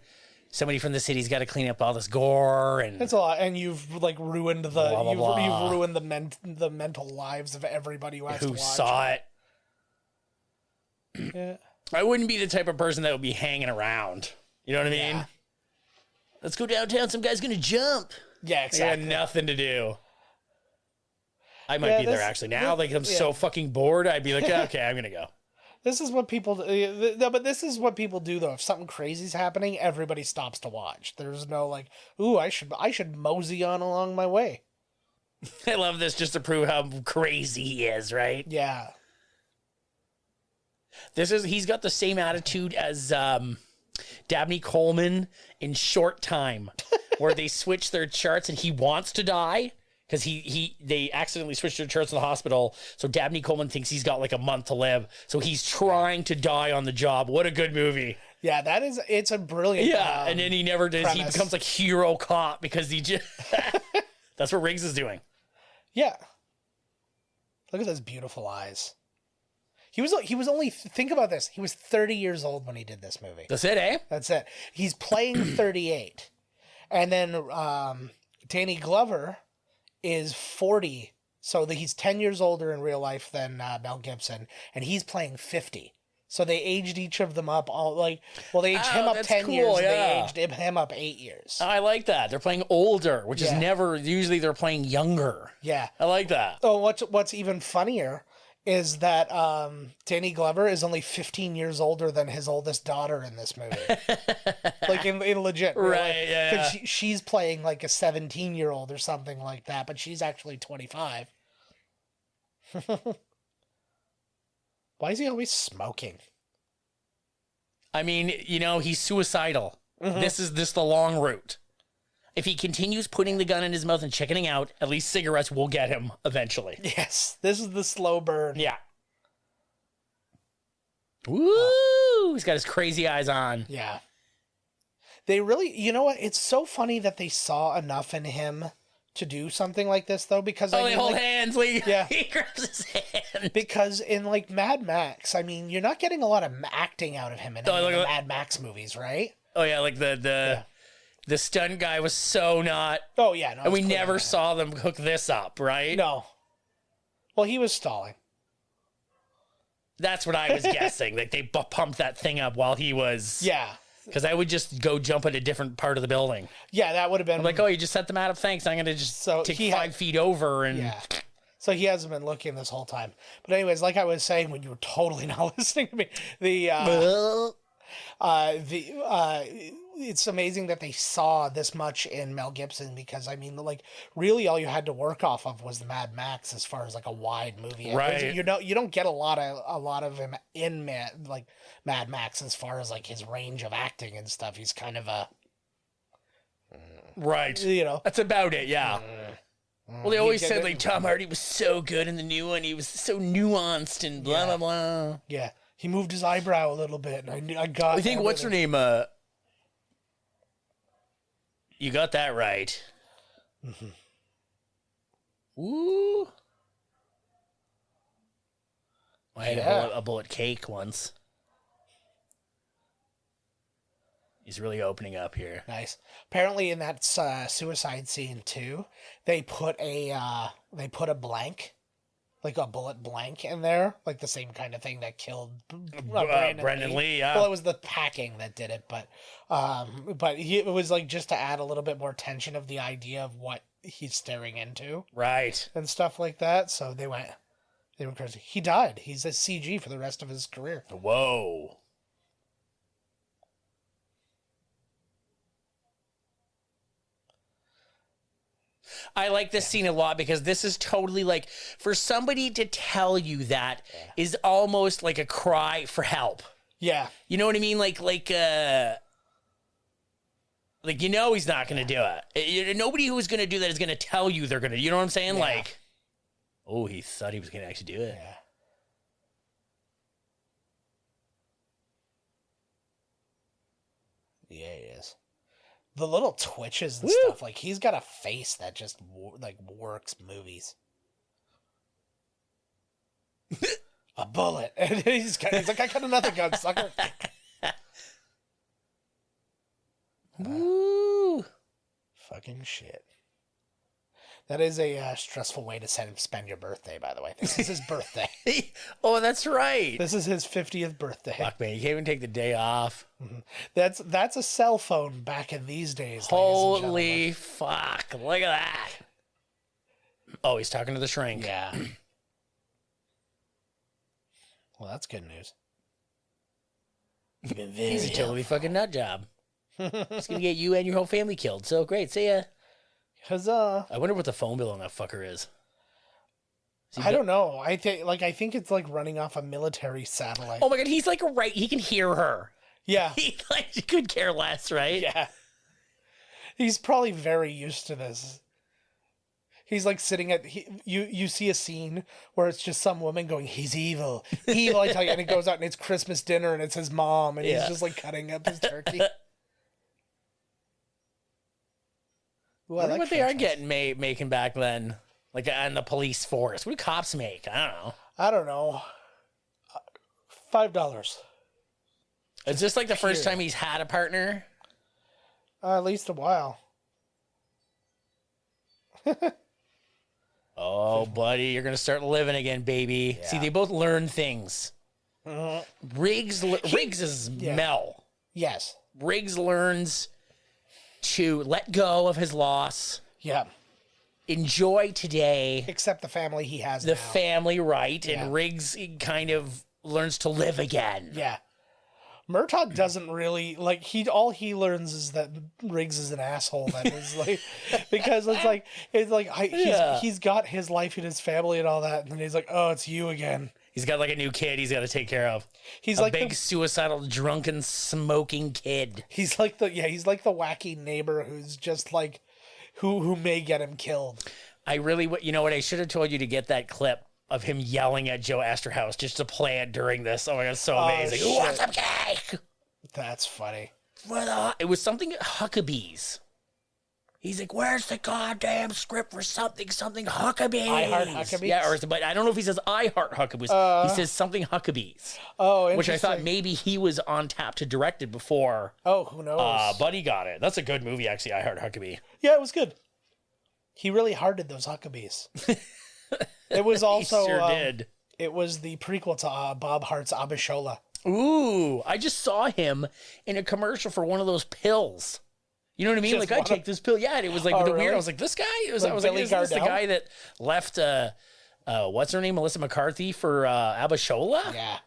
somebody from the city's got to clean up all this gore, and that's a lot. And you've like ruined you've ruined the mental lives of everybody who saw it. Yeah. I wouldn't be the type of person that would be hanging around. You know what I mean? Let's go downtown. Some guy's gonna jump. Yeah, exactly. I got nothing to do. I might be there actually now. Like I'm so fucking bored. I'd be like, okay, I'm gonna go. This is what people do. No, but this is what people do though. If something crazy's happening, everybody stops to watch. There's no like, ooh, I should mosey on along my way. I love this just to prove how crazy he is, right? Yeah. He's got the same attitude as Dabney Coleman in Short Time, where they switch their charts and he wants to die. Because they accidentally switched their charts in the hospital, so Dabney Coleman thinks he's got like a month to live, so he's trying to die on the job. What a good movie! Yeah, it's a brilliant. Yeah, and then he never does. Premise. He becomes like hero cop because he just. That's what Riggs is doing. Yeah. Look at those beautiful eyes. He was only think about this. He was 30 years old when he did this movie. That's it, eh? That's it. He's playing 38, and then Danny Glover is 40, so he's 10 years older in real life than Mel Gibson, and he's playing 50. So they aged each of them up they aged him up 10 years, and they aged him up 8 years. I like that. They're playing older, which is never, usually they're playing younger. Yeah. I like that. Oh, what's even funnier is that Danny Glover is only 15 years older than his oldest daughter in this movie. Like in legit. Right, yeah. Because she's playing like a 17-year-old or something like that, but she's actually 25. Why is he always smoking? I mean, he's suicidal. Mm-hmm. This is the long route. If he continues putting the gun in his mouth and chickening out, at least cigarettes will get him eventually. Yes, this is the slow burn. Yeah. Woo! He's got his crazy eyes on. Yeah. They really, you know what? It's so funny that they saw enough in him to do something like this, though, because they hold hands. Like, yeah. He grabs his hand. Because in like Mad Max, I mean, you're not getting a lot of acting out of him in any of the Mad Max movies, right? Oh yeah, like the stunt guy was so not. Oh yeah, no, and we never saw them hook this up, right? No. Well, he was stalling. That's what I was guessing. Like they pumped that thing up while he was. Yeah. Because I would just go jump at a different part of the building. Yeah, that would have been. I'm like, oh, you just set them out of thanks. I'm gonna just take 5 feet over and. Yeah. So he hasn't been looking this whole time. But anyways, like I was saying when you were totally not listening to me, it's amazing that they saw this much in Mel Gibson because I mean, like, really, all you had to work off of was the Mad Max as far as like a wide movie. Right. You don't get a lot of him in Mad Max as far as like his range of acting and stuff. He's kind of a right. You know, that's about it. Yeah. Well, they always said like Tom Hardy was so good in the new one. He was so nuanced and blah blah blah. Yeah, he moved his eyebrow a little bit, and I got. I think what's her name? You got that right. Mm-hmm. Ooh. I had a bullet cake once. He's really opening up here. Nice. Apparently, in that suicide scene too, they put a blank, like a bullet blank, in there, like the same kind of thing that killed Brandon Lee. Yeah. Well, it was the packing that did it, but it was like just to add a little bit more tension of the idea of what he's staring into, right, and stuff like that. So they went crazy. He died. He's a CG for the rest of his career. Whoa. I like this scene a lot because this is totally like for somebody to tell you that is almost like a cry for help. Yeah. You know what I mean? Like you know he's not going to do it. Nobody who's going to do that is going to tell you they're going to. You know what I'm saying? Yeah. Like, oh, he thought he was going to actually do it. Yeah. Yeah, he is. The little twitches and stuff, like he's got a face that just like works movies. A bullet, and he's like, I got another gun, sucker. Woo! Fucking shit. That is a stressful way to spend your birthday, by the way. This is his birthday. Oh, that's right. This is his 50th birthday. Fuck, man. You can't even take the day off. Mm-hmm. That's a cell phone back in these days. Holy fuck. Look at that. Oh, he's talking to the shrink. Yeah. Well, that's good news. He's a totally fucking nut job. He's going to get you and your whole family killed. So great. See ya. Huzzah. I wonder what the phone bill on that fucker is. I don't know. I think it's like running off a military satellite. Oh my god, he's like he can hear her. Yeah. He could care less, right? Yeah. He's probably very used to this. He's like sitting you see a scene where it's just some woman going, he's evil, I tell you, and it goes out and it's Christmas dinner and it's his mom and he's just like cutting up his turkey. Ooh, I wonder what they are getting making back then, like on the police force. What do cops make? I don't know. $5. Is this like the first time he's had a partner? At least a while. Oh, buddy, you're gonna start living again, baby. Yeah. See, they both learn things. Mm-hmm. Riggs is Mel. Yes. Riggs learns to let go of his loss. Yeah. Enjoy today. Except the family he has now. The family, right. Yeah. And Riggs kind of learns to live again. Yeah. Murtaugh doesn't really, like, all he learns is that Riggs is an asshole. That is, like, because he's got his life and his family and all that. And then he's like, oh, it's you again. He's got like a new kid he's got to take care of. He's like big suicidal, drunken, smoking kid. He's like the wacky neighbor who's just like, who may get him killed. You know what? I should have told you to get that clip of him yelling at Joe Astorhouse just to play it during this. Oh my god, so amazing! Who wants some cake? That's funny. It was something Huckabees. He's like, "Where's the goddamn script for something Huckabees?" I Heart Huckabees? Yeah, but I don't know if he says "I Heart Huckabees." He says something Huckabees. Oh, interesting. Which I thought maybe he was on tap to direct it before. Oh, who knows? But he got it. That's a good movie, actually. I Heart Huckabee. Yeah, it was good. He really hearted those Huckabees. It was also he sure did. It was the prequel to Bob Hart's Abishola. Ooh, I just saw him in a commercial for one of those pills. You know what I mean? Just like, I take this pill. Yeah, and it was like the weird. I was like, this guy? I was like, is this the guy that left, what's her name? Melissa McCarthy for Abishola? Yeah.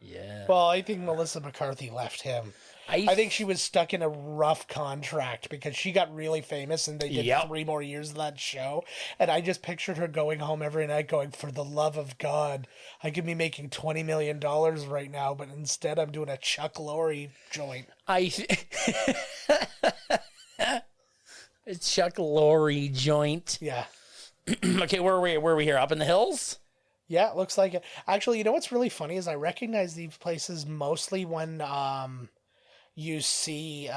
Yeah. Well, I think Melissa McCarthy left him. I think she was stuck in a rough contract because she got really famous and they did 3 more years of that show. And I just pictured her going home every night going, for the love of God, I could be making $20 million right now, but instead I'm doing a Chuck Lorre joint. It's Chuck Lorre joint. Yeah. Okay, where are we here? Up in the hills? Yeah, it looks like it. Actually, you know what's really funny is I recognize these places mostly when you see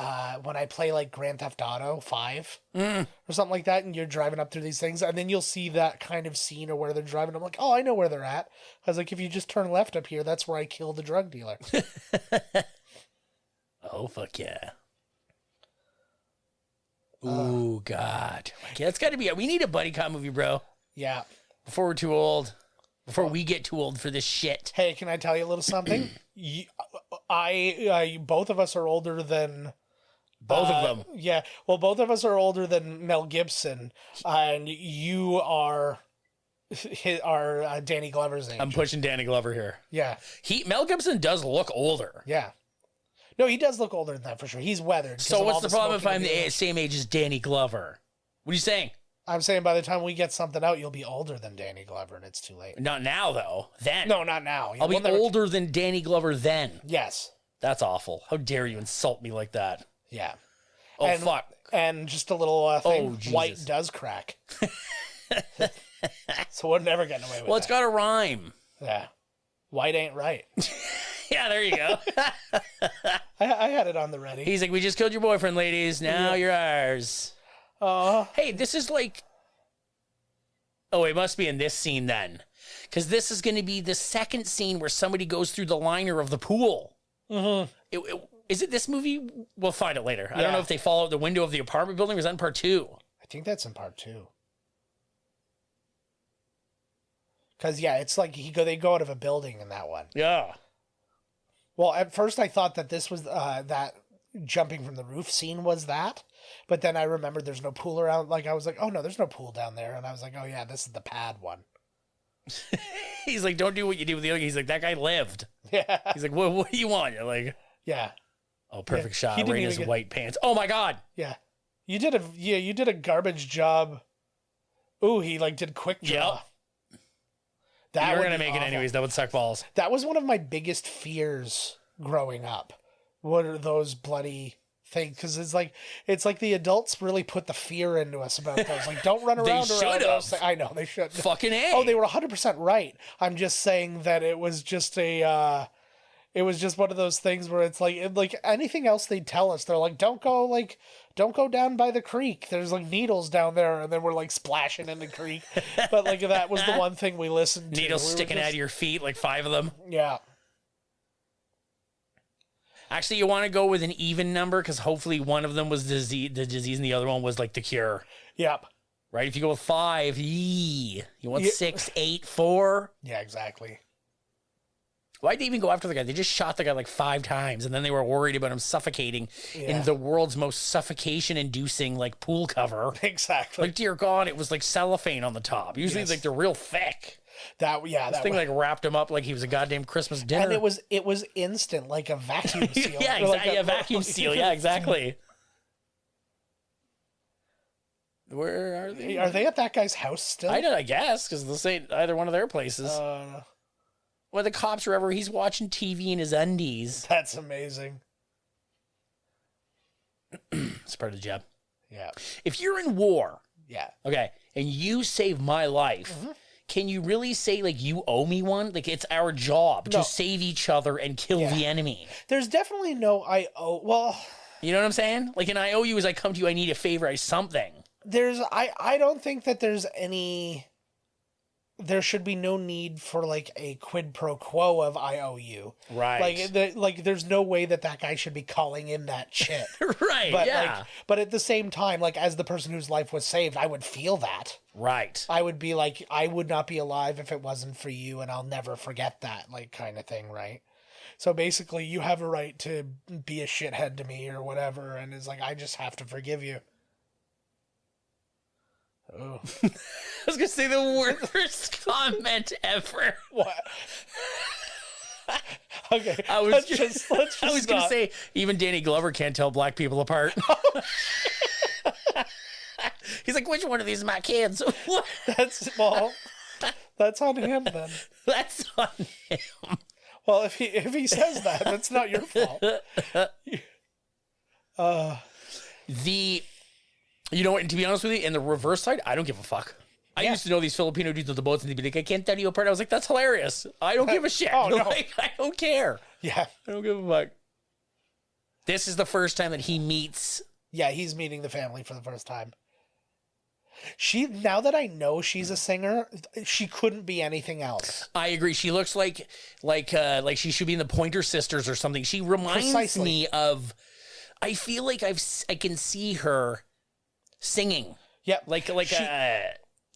when I play like Grand Theft Auto 5 or something like that, and you're driving up through these things, and then you'll see that kind of scene or where they're driving. I'm like, oh, I know where they're at. I was like, if you just turn left up here, that's where I killed the drug dealer. Oh, fuck yeah. Ooh, God. Okay, that's got to be it. We need a buddy cop movie, bro. Yeah. Before we're too old. Before we get too old for this shit. Hey, can I tell you a little something? Both of us are older than... Both of them. Yeah. Well, both of us are older than Mel Gibson, and you are Danny Glover's age. I'm pushing Danny Glover here. Yeah. Mel Gibson does look older. Yeah. No, he does look older than that for sure. He's weathered. So what's the problem if I'm the same age as Danny Glover? What are you saying? I'm saying by the time we get something out, you'll be older than Danny Glover, and it's too late. Not now, though. Then. No, not now. I'll be older than Danny Glover then. Yes. That's awful. How dare you insult me like that? Yeah. Oh, fuck. And just a little thing. Jesus. White does crack. So we're never getting away with it. Well, it's got a rhyme. Yeah. White ain't right. Yeah, there you go. I had it on the ready. He's like, we just killed your boyfriend, ladies. Now you're ours. Hey, this is like... Oh, it must be in this scene then. Because this is going to be the second scene where somebody goes through the liner of the pool. Mm-hmm. Is it this movie? We'll find it later. I don't know if they fall out the window of the apartment building or is that in part 2? I think that's in part 2. Because, yeah, it's like they go out of a building in that one. Yeah. Well, at first I thought that this was that jumping from the roof scene was that. But then I remembered there's no pool around. Like, I was like, oh, no, there's no pool down there. And I was like, oh, yeah, this is the pad one. He's like, don't do what you do with the other. He's like, that guy lived. Yeah. He's like, what do you want? You're like, yeah. Oh, perfect shot. Raina's white pants. Oh, my God. Yeah. You did a garbage job. Ooh, he like did quick draw. Yep. You're going to make it anyways. That would suck balls. That was one of my biggest fears growing up. What are those bloody things? Because it's like the adults really put the fear into us about those. Like, don't run around. They should have. I know, they should. Fucking A. Oh, they were 100% right. I'm just saying that it was just a... It was just one of those things where it's like anything else they'd tell us. They're like, don't go down by the creek. There's like needles down there. And then we're like splashing in the creek. But like that was the one thing we listened to. Needles sticking out of your feet, like 5 of them. Yeah. Actually, you want to go with an even number because hopefully one of them was the disease and the other one was like the cure. Yep. Right? If you go with 5, you want 6, 8, 4. Yeah, exactly. Why'd they even go after the guy? They just shot the guy like 5 times, and then they were worried about him suffocating in the world's most suffocation-inducing like pool cover. Exactly. Like, dear God, it was like cellophane on the top. Usually, like they're real thick. This thing like wrapped him up like he was a goddamn Christmas dinner. And it was instant, like a vacuum seal. Yeah, exactly. Like a vacuum seal. Yeah, exactly. Where are they? Are they at that guy's house still? I guess, because this ain't either one of their places. Well, the cops are ever, he's watching TV in his undies. That's amazing. It's part of the job. Yeah. If you're in war, yeah, okay, and you save my life, can you really say, like, you owe me one? Like, it's our job to save each other and kill the enemy. There's definitely no I owe. Well, you know what I'm saying? Like, an I owe you is I come to you, I need a favor, something. I don't think that there should be no need for like a quid pro quo of I owe you. Right. Like there's no way that guy should be calling in that shit. Right. But yeah. But at the same time, like, as the person whose life was saved, I would feel that. Right. I would be like, I would not be alive if it wasn't for you, and I'll never forget that, like, kind of thing, right? So basically, you have a right to be a shithead to me or whatever, and it's like, I just have to forgive you. Oh. I was going to say the worst comment ever. What? Okay. Let's just I was going to say, even Danny Glover can't tell black people apart. He's like, which one of these is my kids? That's on him then. That's on him. Well, if he says that, that's not your fault. You know what, and to be honest with you, in the reverse side, I don't give a fuck. I used to know these Filipino dudes with the boats, and they'd be like, I can't tell you apart. I was like, that's hilarious. I don't give a shit. Oh, no. Like, I don't care. Yeah. I don't give a fuck. This is the first time that he meets... Yeah, he's meeting the family for the first time. Now that I know she's a singer, she couldn't be anything else. I agree. She looks like she should be in the Pointer Sisters or something. She reminds me of... I feel like I can see her... singing. Yeah.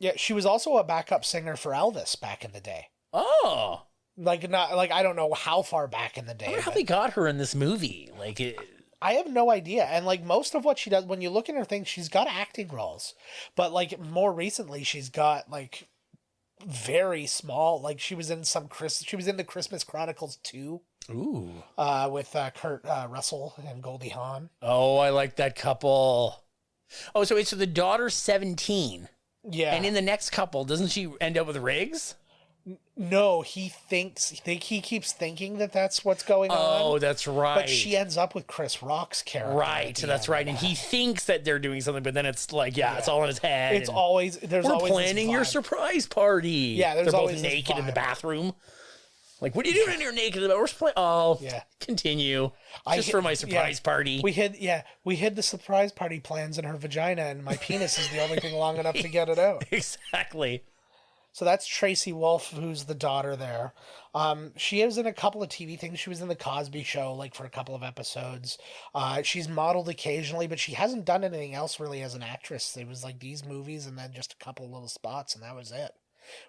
Yeah, she was also a backup singer for Elvis back in the day. Oh. I don't know how far back in the day. I wonder how they got her in this movie. I have no idea. And like most of what she does, when you look at her thing, she's got acting roles. But like more recently, she's got like very small, like she was in the Christmas Chronicles 2. Ooh. With Kurt Russell and Goldie Hawn. Oh, I like that couple. Oh, so the daughter's 17. Yeah. And in the next couple, doesn't she end up with Riggs? No, he keeps thinking that that's what's going on. Oh, that's right. But she ends up with Chris Rock's character. Right, that's right. And he thinks that they're doing something, but then it's like, it's all in his head. It's always, we're planning your surprise party. Yeah, they're both naked in the bathroom. Like, what are you doing in here naked? We're playing. Oh, yeah. Continue. Just for my surprise party. We hid the surprise party plans in her vagina, and my penis is the only thing long enough to get it out. Exactly. So that's Tracy Wolf, who's the daughter there. She is in a couple of TV things. She was in The Cosby Show, like, for a couple of episodes. She's modeled occasionally, but she hasn't done anything else really as an actress. It was like these movies and then just a couple of little spots, and that was it.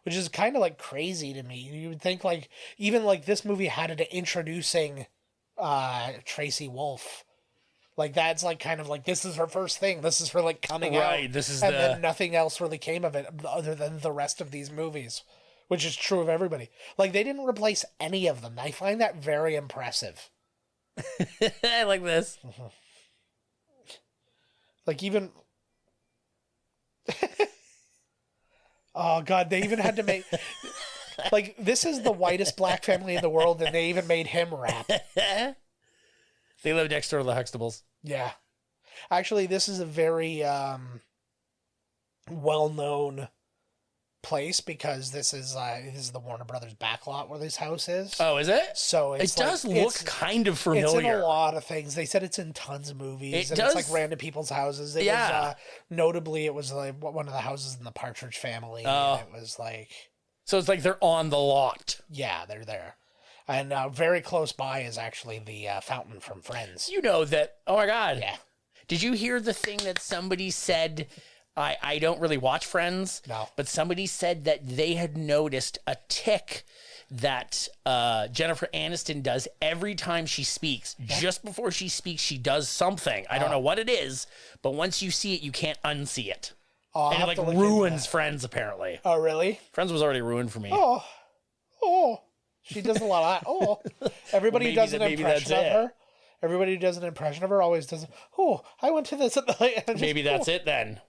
Which is kind of like crazy to me. You would think like even like this movie had it introducing Tracy Wolf. Like that's like kind of like this is her first thing. This is her like coming out. Right. Then nothing else really came of it other than the rest of these movies, which is true of everybody. Like they didn't replace any of them. I find that very impressive. I like this. Mm-hmm. Like even. Oh, God, they even had to make... Like, this is the whitest black family in the world, and they even made him rap. They live next door to the Huxtables. Yeah. Actually, this is a very well-known place because this is the Warner Brothers backlot where this house is. Oh, is it? So it does look kind of familiar. It's in a lot of things. They said it's in tons of movies. It's like random people's houses. It was, notably, it was like one of the houses in the Partridge Family. Oh. And it was like... So it's like they're on the lot. Yeah, they're there. And very close by is actually the fountain from Friends. You know that... Oh, my God. Yeah. Did you hear the thing that somebody said... I don't really watch Friends. No. But somebody said that they had noticed a tick that Jennifer Aniston does every time she speaks. Just before she speaks, she does something. I don't know what it is, but once you see it, you can't unsee it. And it like ruins Friends, apparently. Oh, really? Friends was already ruined for me. Oh. She does a lot of Everybody who does an impression of her. Everybody who does an impression of her always does. Oh, I went to this. Maybe that's it then.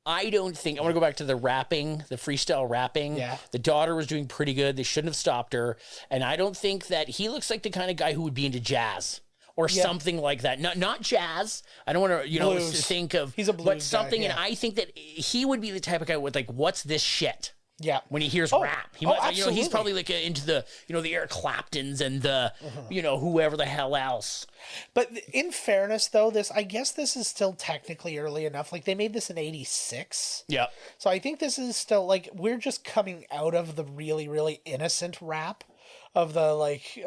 I don't think... I want to go back to the rapping, the freestyle rapping. Yeah. The daughter was doing pretty good. They shouldn't have stopped her. And I don't think that... He looks like the kind of guy who would be into jazz or something like that. Not jazz. I don't want to, blues. think of... He's a blues But something, guy, yeah. and I think that he would be the type of guy with like, what's this shit? Yeah. when he hears rap. He might, you know, he's probably like into the, you know, the Eric Claptons and the, you know, whoever the hell else. But in fairness, though, I guess this is still technically early enough. Like, they made this in 86. Yeah. So I think this is still, like, we're just coming out of the really, really innocent rap of the, like,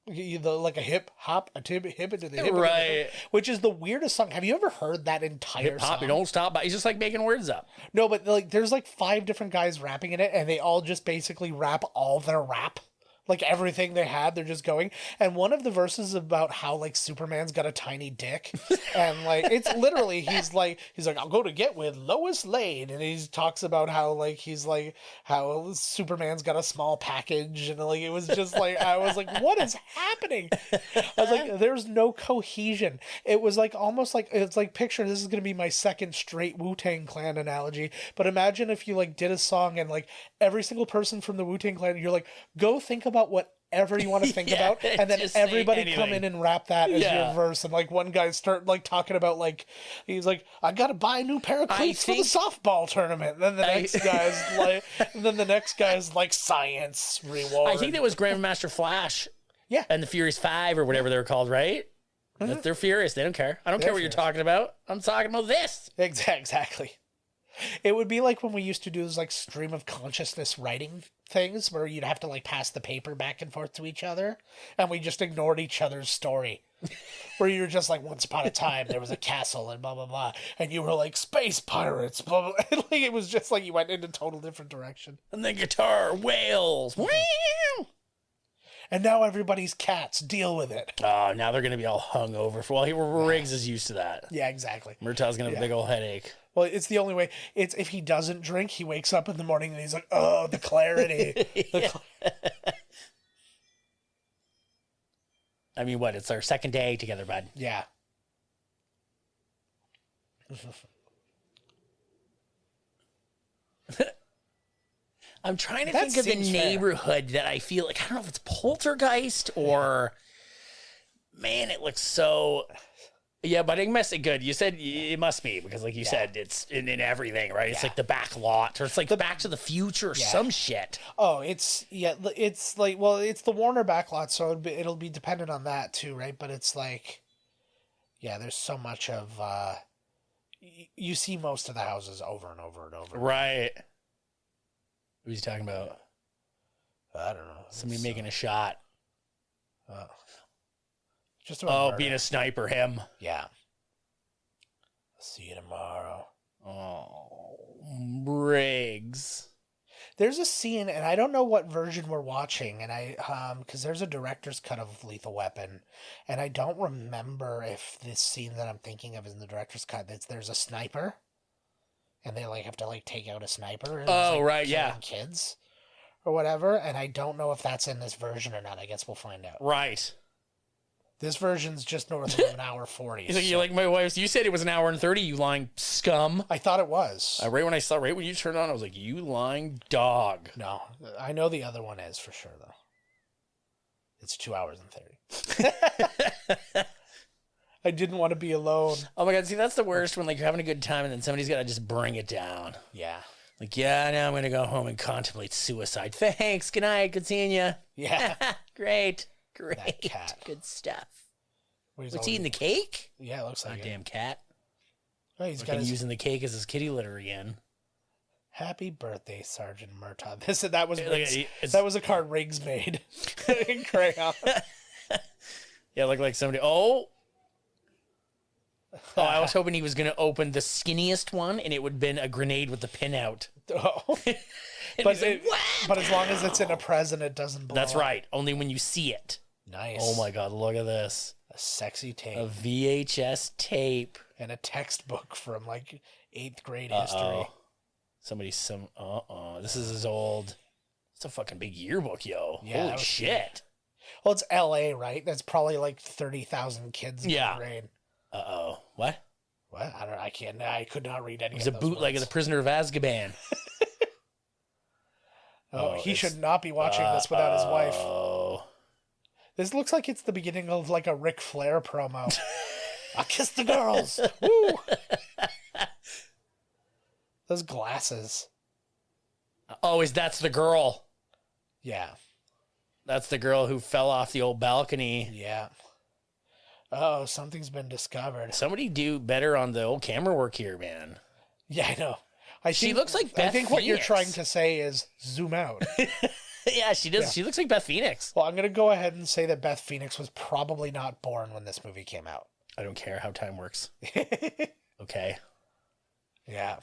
like a hip hop, a tib, hip into the hip, right? Which is the weirdest song. Have you ever heard that entire hip hop? Song? You don't stop. He's just like making words up. No, but like there's like 5 different guys rapping in it, and they all just basically rap all their rap. Like everything they had, they're just going. And one of the verses is about how like Superman's got a tiny dick, and like it's literally he's like I'll go to get with Lois Lane, and he talks about how like he's like how Superman's got a small package, and like it was just like I was like, what is happening? I was like, there's no cohesion. It was like almost like it's like picture this is gonna be my second straight Wu-Tang Clan analogy, but imagine if you like did a song and like every single person from the Wu-Tang Clan, you're like, go think about whatever you want to think about, and then everybody come in and rap that as your verse, and like one guy start like talking about like he's like, I gotta buy a new pair of cleats for the softball tournament, and then the next guy's like science reward. I think that was Grandmaster Flash, and the Furious 5 or whatever they're called, right? They're furious. They don't care. I don't care what you're talking about. I'm talking about this. Exactly. It would be like when we used to do those like stream of consciousness writing things where you'd have to like pass the paper back and forth to each other, and we just ignored each other's story. Where you were just like, once upon a time there was a castle and blah blah blah, and you were like space pirates, blah blah. And, like it was just like you went in a total different direction. And the guitar wails. And now everybody's cats. Deal with it. Oh, now they're gonna be all hung over. Well, Riggs is used to that. Yeah, exactly. Murtaugh's gonna have a big old headache. Well, it's the only way. It's if he doesn't drink, he wakes up in the morning and he's like, oh, the clarity. I mean, what? It's our second day together, bud. Yeah. I'm trying to think of the neighborhood that I feel like, I don't know if it's Poltergeist or, man, it looks so... Yeah, but it must be good. You said it must be because, like you said, it's in everything, right? It's like the back lot, or it's like the Back to the Future or some shit. Oh, it's like, well, it's the Warner back lot, so it'll be dependent on that too, right? But it's like, yeah, there's so much of, you see most of the houses over and over and over. Right. Who's he talking about? I don't know. Somebody making a shot. Just about being a sniper, him. Yeah. See you tomorrow. Oh, Briggs. There's a scene, and I don't know what version we're watching, and because there's a director's cut of Lethal Weapon, and I don't remember if this scene that I'm thinking of is in the director's cut. There's a sniper, and they like have to like take out a sniper. And kids, or whatever, and I don't know if that's in this version or not. I guess we'll find out. Right. This version's just north of an hour 40. You're like my wife. You said it was an hour and 30. You lying scum. I thought it was. Right when you turned on, I was like, you lying dog. No, I know the other one is for sure though. It's 2 hours and 30. I didn't want to be alone. Oh my God! See, that's the worst when like you're having a good time and then somebody's got to just bring it down. Yeah. Like, yeah, now I'm gonna go home and contemplate suicide. Thanks. Good night. Good seeing you. Yeah. Great. That cat. Good stuff. What's eating the cake? Yeah, it looks like Damn cat. Oh, he's got using the cake as his kitty litter again. Happy birthday, Sergeant Murtaugh. That was a card Riggs made in crayon. Yeah, like somebody. Oh, I was hoping he was going to open the skinniest one, and it would have been a grenade with the pin out. Oh. But as long as it's in a present, it doesn't blow. That's right. Only when you see it. Nice. Oh my God! Look at this. A sexy tape. A VHS tape. And a textbook from like 8th grade history. This is his old. It's a fucking big yearbook, yo. Yeah, holy shit. Well, it's LA, right? That's probably like 30,000 kids in the grade. What? What? I could not read any of those. He's a bootleg of The Prisoner of Azkaban. He should not be watching this without his wife. This looks like it's the beginning of like a Ric Flair promo. I'll kiss the girls. Woo! Those glasses. Oh, that's the girl. Yeah. That's the girl who fell off the old balcony. Yeah. Oh, something's been discovered. Somebody do better on the old camera work here, man. Yeah, I know. She looks like Beth I think what you're Phoenix. trying to say is zoom out. Yeah, she does. Yeah. She looks like Beth Phoenix. Well, I'm going to go ahead and say that Beth Phoenix was probably not born when this movie came out. I don't care how time works. Okay. Yeah.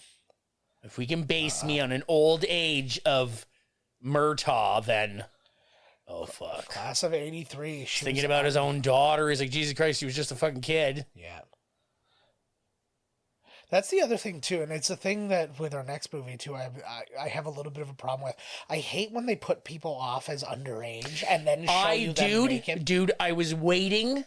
If we can base me on an old age of Murtaugh, then oh fuck. Class of 83. Thinking about his own daughter, he's like, Jesus Christ, he was just a fucking kid. Yeah. That's the other thing too, and it's a thing that with our next movie too, I have a little bit of a problem with. I hate when they put people off as underage and then show you them naked. Dude, I was waiting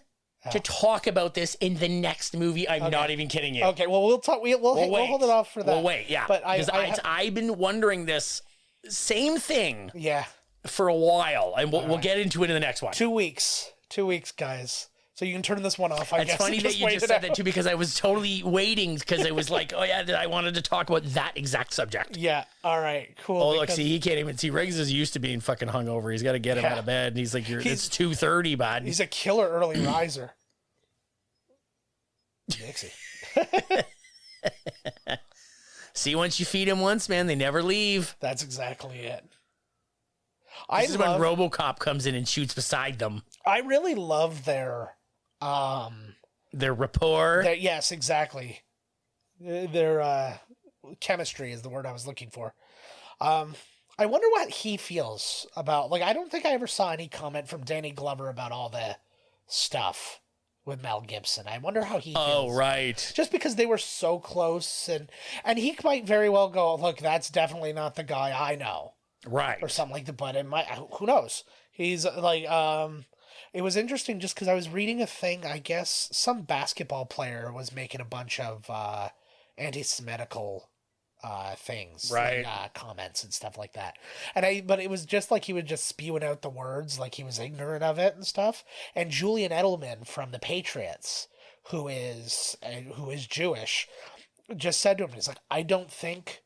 to talk about this in the next movie. I'm not even kidding you. Okay, well we'll talk. We'll hold it off for that. We'll wait, yeah. But I've been wondering this same thing yeah for a while, and we'll get into it in the next one. 2 weeks, guys. So you can turn this one off. I guess. It's funny that you just said that too, because I was totally waiting, because it was like, oh yeah, I wanted to talk about that exact subject. Yeah. All right. Cool. Oh look, see, he can't even see. Riggs is used to being fucking hungover. He's got to get him out of bed, and he's like, it's 2:30, bud. He's a killer early riser. Dixie. See, once you feed him once, man, they never leave. That's exactly it. This is when RoboCop comes in and shoots beside them. I really love their rapport. Yes, exactly. Their chemistry is the word I was looking for. I wonder what he feels about. Like, I don't think I ever saw any comment from Danny Glover about all the stuff with Mel Gibson. I wonder how he feels. Oh, right. Just because they were so close, and he might very well go, look, that's definitely not the guy I know. Right. Or something like that, but it might, who knows? He's like, it was interesting just because I was reading a thing, I guess some basketball player was making a bunch of anti-Semitical things, right? Like, comments and stuff like that. But it was just like he was just spewing out the words, like he was ignorant of it and stuff. And Julian Edelman from the Patriots, who is Jewish, just said to him, he's like, I don't think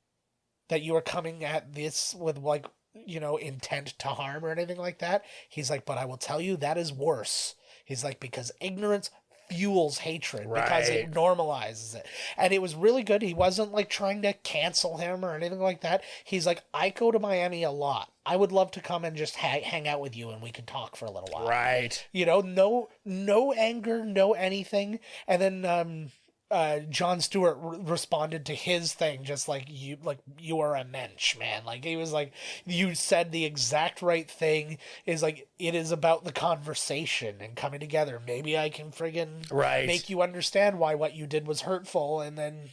that you are coming at this with like, intent to harm or anything like that. He's like, but I will tell you that is worse. He's like, because ignorance fuels hatred, because it normalizes it. And it was really good. He wasn't like trying to cancel him or anything like that. He's like, I go to Miami a lot. I would love to come and just hang out with you and we can talk for a little while. Right. No anger, no anything. And then, Jon Stewart responded to his thing just like, you are a mensch, man. Like, he was like, you said the exact right thing. Is like, it is about the conversation and coming together. Maybe I can friggin' make you understand why what you did was hurtful, and then,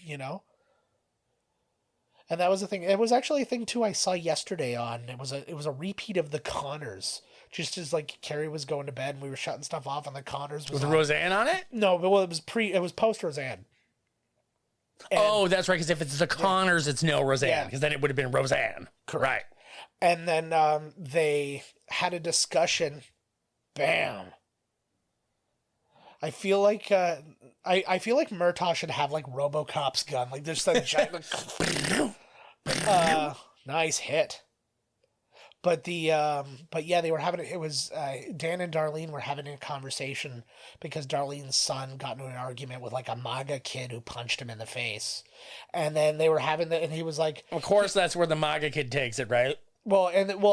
And that was the thing. It was actually a thing too I saw yesterday on. It was a repeat of The Connors. Just as like Carrie was going to bed and we were shutting stuff off, and The Connors was with Roseanne on it. No, but it was post Roseanne. Oh, that's right. Because if it's The Connors, it's no Roseanne. Because then it would have been Roseanne. Correct. Right. And then they had a discussion. Bam. I feel like I feel like Murtaugh should have like RoboCop's gun. Like there's that giant. Nice hit. But yeah, they were having it was Dan and Darlene were having a conversation because Darlene's son got into an argument with like a MAGA kid who punched him in the face, and then they were having and he was like, of course that's where the MAGA kid takes it, right? Well,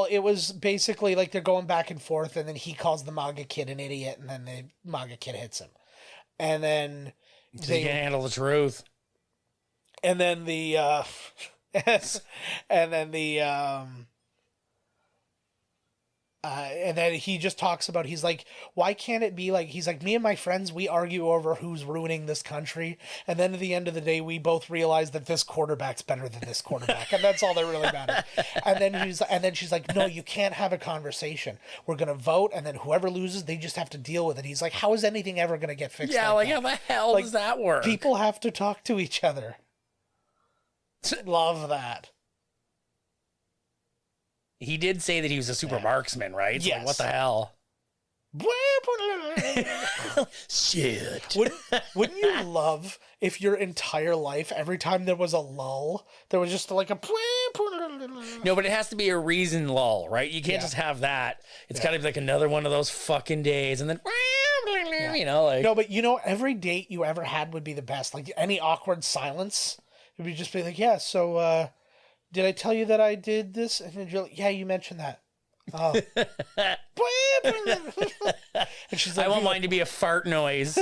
it was basically like they're going back and forth, and then he calls the MAGA kid an idiot, and then the MAGA kid hits him, and then they can handle the truth, and then and then he just talks about, he's like, why can't it be like, he's like, me and my friends, we argue over who's ruining this country. And then at the end of the day, we both realize that this quarterback's better than this quarterback. And that's all that really matters. And then she's like, no, you can't have a conversation. We're going to vote. And then whoever loses, they just have to deal with it. He's like, how is anything ever going to get fixed? Yeah. Like how the hell does that work? People have to talk to each other. Love that. He did say that he was a super marksman, right? So Yes. like, what the hell? Shit. Wouldn't you love if your entire life, every time there was a lull, there was just like a No, but it has to be a reason lull, right? You can't just have that. It's got to be like another one of those fucking days, and then you know, like No, but you know, every date you ever had would be the best. Like any awkward silence, it would just be like, yeah. So, did I tell you that I did this? And then you're like, yeah, you mentioned that. Oh. And she's like, I want mine to be a fart noise.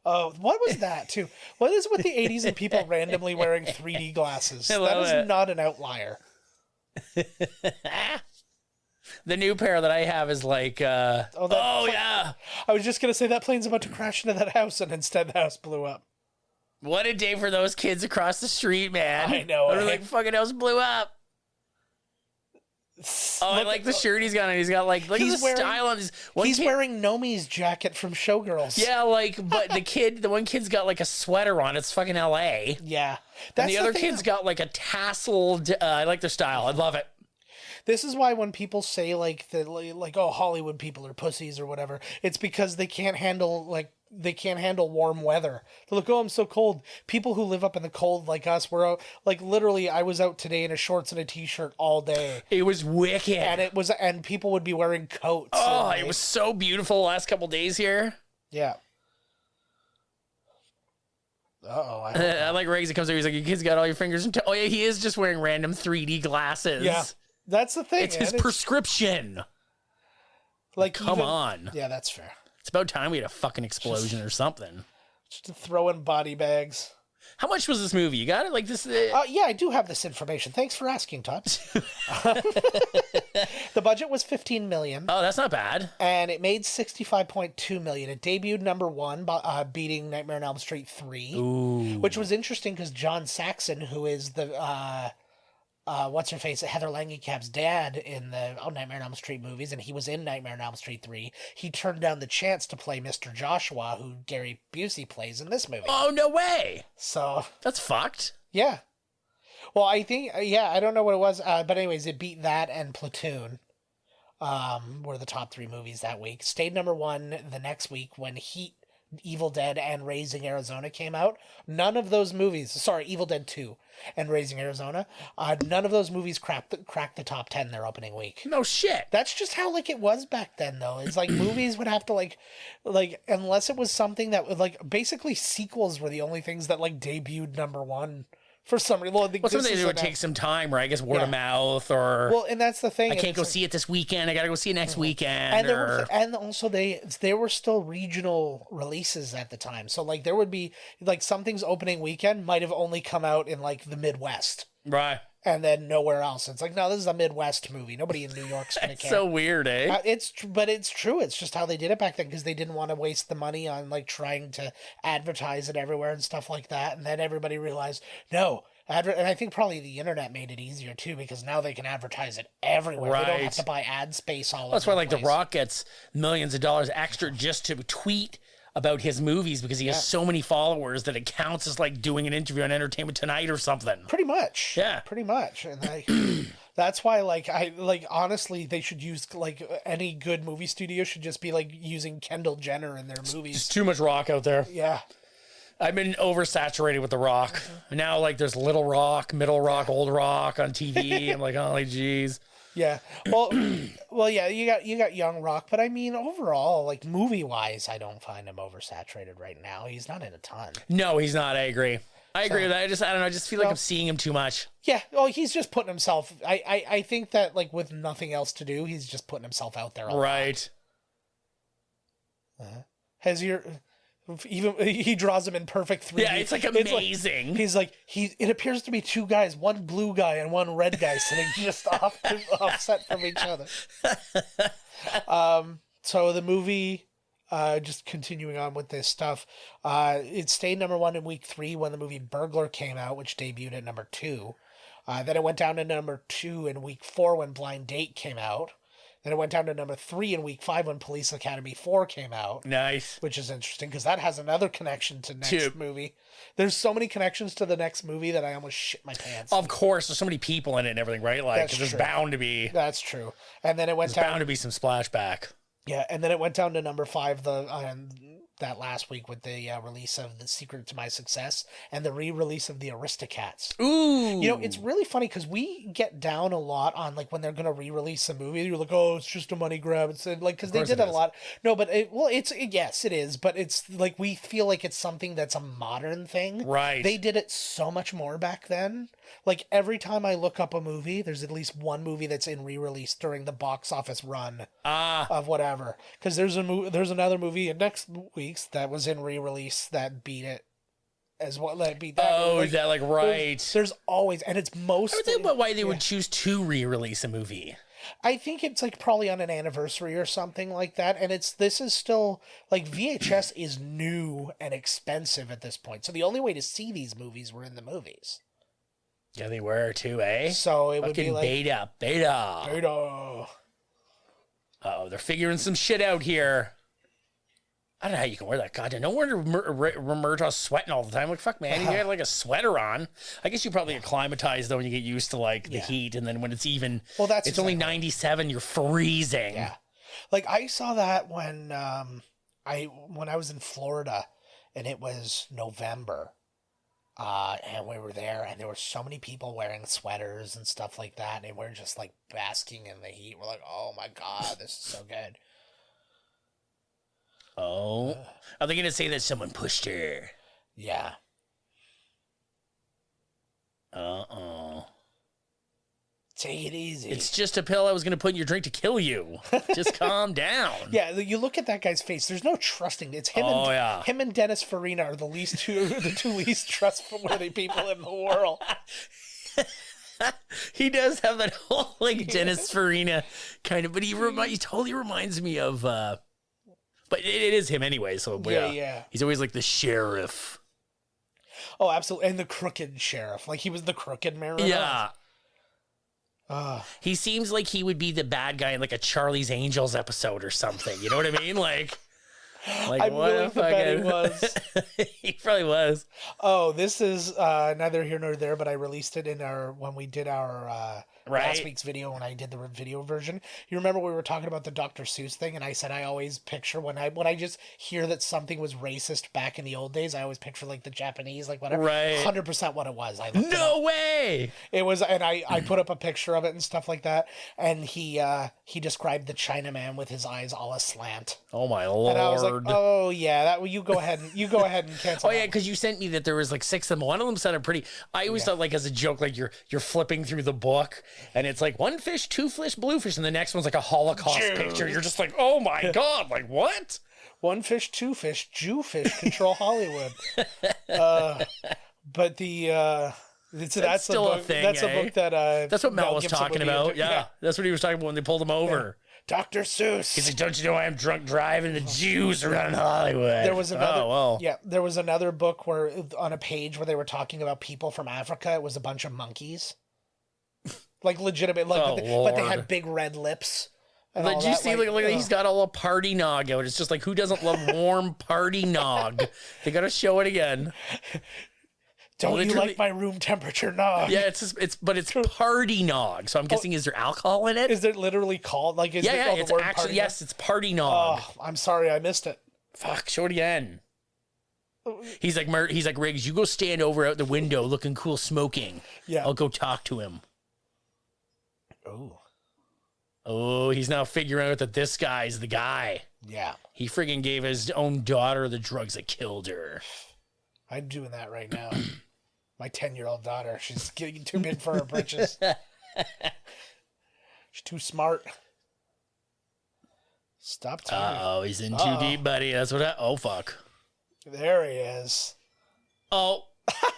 Oh, what was that too? What is it with the 80s and people randomly wearing 3D glasses? That is not an outlier. The new pair that I have is like, yeah. I was just going to say that plane's about to crash into that house, and instead the house blew up. What a day for those kids across the street, man. I know. They're like, fucking house blew up. Oh, I like the shirt he's got on. He's got like, look at the style on his. He's wearing Nomi's jacket from Showgirls. Yeah, like, but the one kid's got like a sweater on. It's fucking LA. Yeah. And the other kid's got like a tasseled, I like their style. I love it. This is why when people say like oh, Hollywood people are pussies or whatever, it's because they can't handle warm weather. They're like, oh, I'm so cold. People who live up in the cold like us, we're out, like literally I was out today in a shorts and a t-shirt all day. It was wicked. And people would be wearing coats. Oh, it was so beautiful the last couple days here. Yeah. Uh-oh. I like Riggs. He comes over, he's like, your kid's got all your fingers and oh yeah, he is just wearing random 3D glasses. Yeah. That's the thing. It's his prescription. Like, come on. Yeah, that's fair. It's about time we had a fucking explosion or something. Just to throw in body bags. How much was this movie? You got it? Like this? Yeah, I do have this information. Thanks for asking, Todd. The budget was $15 million. Oh, that's not bad. And it made $65.2 million. It debuted number one, beating Nightmare on Elm Street 3. Ooh. Which was interesting because John Saxon, who is the what's her face, Heather Langenkamp's dad in the Nightmare on Elm Street movies, and he was in Nightmare on Elm Street 3. He turned down the chance to play Mr. Joshua, who Gary Busey plays in this movie. Oh, no way. So that's fucked. Yeah. Well, I think I don't know what it was, but anyways, it beat that and Platoon. Were the top three movies that week. Stayed number one the next week when Heat, Evil Dead, and Raising Arizona came out. None of those movies, sorry, Evil Dead 2 and Raising Arizona, none of those movies cracked the top 10 their opening week. No shit. That's just how it was back then, though. It's like movies would have to like unless it was something that would basically sequels were the only things that debuted number one. For some reason, well, something that would take some time, right? I guess word of mouth, or and that's the thing. I can't go see it this weekend. I got to go see it next weekend. And also there were still regional releases at the time, so there would be something's opening weekend might have only come out in the Midwest, right? And then nowhere else. It's no, this is a Midwest movie. Nobody in New York's gonna care. So weird, eh? But it's true. It's just how they did it back then because they didn't want to waste the money on trying to advertise it everywhere and stuff like that. And then everybody realized, no, and I think probably the internet made it easier too because now they can advertise it everywhere. Right. They don't have to buy ad space all over. That's why The Rock gets millions of dollars extra just to tweet about his movies because he has so many followers that it counts as doing an interview on Entertainment Tonight or something. Pretty much. Yeah. Pretty much. And that's why honestly they should use any good movie studio should just be using Kendall Jenner in their movies. There's too much Rock out there. Yeah. I've been oversaturated with The Rock. Now there's Little Rock, Middle Rock, Old Rock on TV. I'm oh geez. Yeah. Well, yeah, you got Young Rock, but I mean, overall, movie-wise, I don't find him oversaturated right now. He's not in a ton. No, he's not. I agree. I agree with that. I don't know. I just feel like I'm seeing him too much. Yeah. Oh, he's just putting himself. I think that with nothing else to do, he's just putting himself out there a lot. Right. Has your even he draws them in perfect 3D. Yeah, it's amazing. It appears to be two guys, one blue guy and one red guy sitting just offset from each other. So the movie, just continuing on with this stuff, it stayed number one in week 3 when the movie Burglar came out, which debuted at number 2. Then it went down to number 2 in week 4 when Blind Date came out. Then it went down to number 3 in week 5 when Police Academy 4 came out. Nice. Which is interesting because that has another connection to next movie. There's so many connections to the next movie that I almost shit my pants. Of course, there's so many people in it and everything, right? There's bound to be. That's true. And then it went down. There's bound to be some splashback. Yeah, and then it went down to number 5, that last week with the release of The Secret to My Success and the re-release of the Aristocats. Ooh. You know, it's really funny because we get down a lot on like when they're going to re-release a movie. You're like, oh, it's just a money grab. It's like because they did a lot. No, but yes, it is. But it's like we feel like it's something that's a modern thing. Right. They did it so much more back then. Like every time I look up a movie, there's at least one movie that's in re-release during the box office run of whatever. Because there's another movie in next week's that was in re-release that beat it as well. That beat that. Oh, like, is that like right? There's always, and it's mostly. I would think about why they would choose to re-release a movie. I think it's like probably on an anniversary or something like that, and this is still like VHS is new and expensive at this point. So the only way to see these movies were in the movies. Yeah, they were too, eh? So it would be like beta. Uh-oh, they're figuring some shit out here. I don't know how you can wear that. God, no wonder Murtaugh's sweating all the time. Like, fuck, man, you got like a sweater on. I guess you probably acclimatize though when you get used to like the heat, and then when it's even, it's only 97, you're freezing. Yeah, like I saw that when I was in Florida, and it was November. And we were there, and there were so many people wearing sweaters and stuff like that, and we're just like basking in the heat. We're like, oh my God, this is so good. Oh, are they going to say that someone pushed her? Yeah. Uh-oh. Take it easy. It's just a pill I was going to put in your drink to kill you. Just calm down. Yeah, you look at that guy's face. There's no trusting. It's him. Him and Dennis Farina are the two least trustworthy people in the world. He does have that whole like Dennis Farina kind of, but he totally reminds me of. But it is him anyway. So yeah. He's always like the sheriff. Oh, absolutely, and the crooked sheriff. Like he was the crooked mayor. Yeah. He seems like he would be the bad guy in like a Charlie's Angels episode or something. You know what I mean? Like I really bet he was. He probably was. Oh, this is neither here nor there, but I released it when we did our last week's video, when I did the video version. You remember we were talking about the Dr. Seuss thing, and I said I always picture when I just hear that something was racist back in the old days, I always picture like the Japanese, like whatever. Right. 100% what it was. No way. It was, and I put up a picture of it and stuff like that, and he described the Chinaman with his eyes all aslant. Oh my Lord. And I was like, oh yeah, you go ahead and cancel. Oh yeah, because you sent me that there was like 6 of them. One of them sounded pretty. I always thought like as a joke, like you're flipping through the book and it's like 1 fish, 2 fish, blue fish, and the next one's like a Holocaust picture. You're just like, oh my God, like what? 1 fish, 2 fish, Jew fish control Hollywood. But that's still a thing. That's a book that that's what Mel was talking about. Yeah, that's what he was talking about when they pulled him over. Dr. Seuss. He's like, don't you know I'm drunk driving the Jews around Hollywood? There was another. Yeah, there was another book where on a page where they were talking about people from Africa. It was a bunch of monkeys, like legitimate, like but they had big red lips. Did you see? Like he's got all a party nog out. It's just like, who doesn't love warm party nog? They got to show it again. Don't you like my room temperature nog? Yeah, it's party nog. So I'm guessing, is there alcohol in it? Is it literally called like? Is it called it's the word actually party yes, it's party nog. Oh, I'm sorry, I missed it. Fuck, show it again. He's like Riggs, you go stand over out the window looking cool smoking. Yeah, I'll go talk to him. Oh, he's now figuring out that this guy's the guy. Yeah, he friggin' gave his own daughter the drugs that killed her. I'm doing that right now. My 10-year-old daughter, she's getting too big for her britches. She's too smart. Stop talking. Oh, he's in too deep, buddy. That's what oh, fuck. There he is. Oh,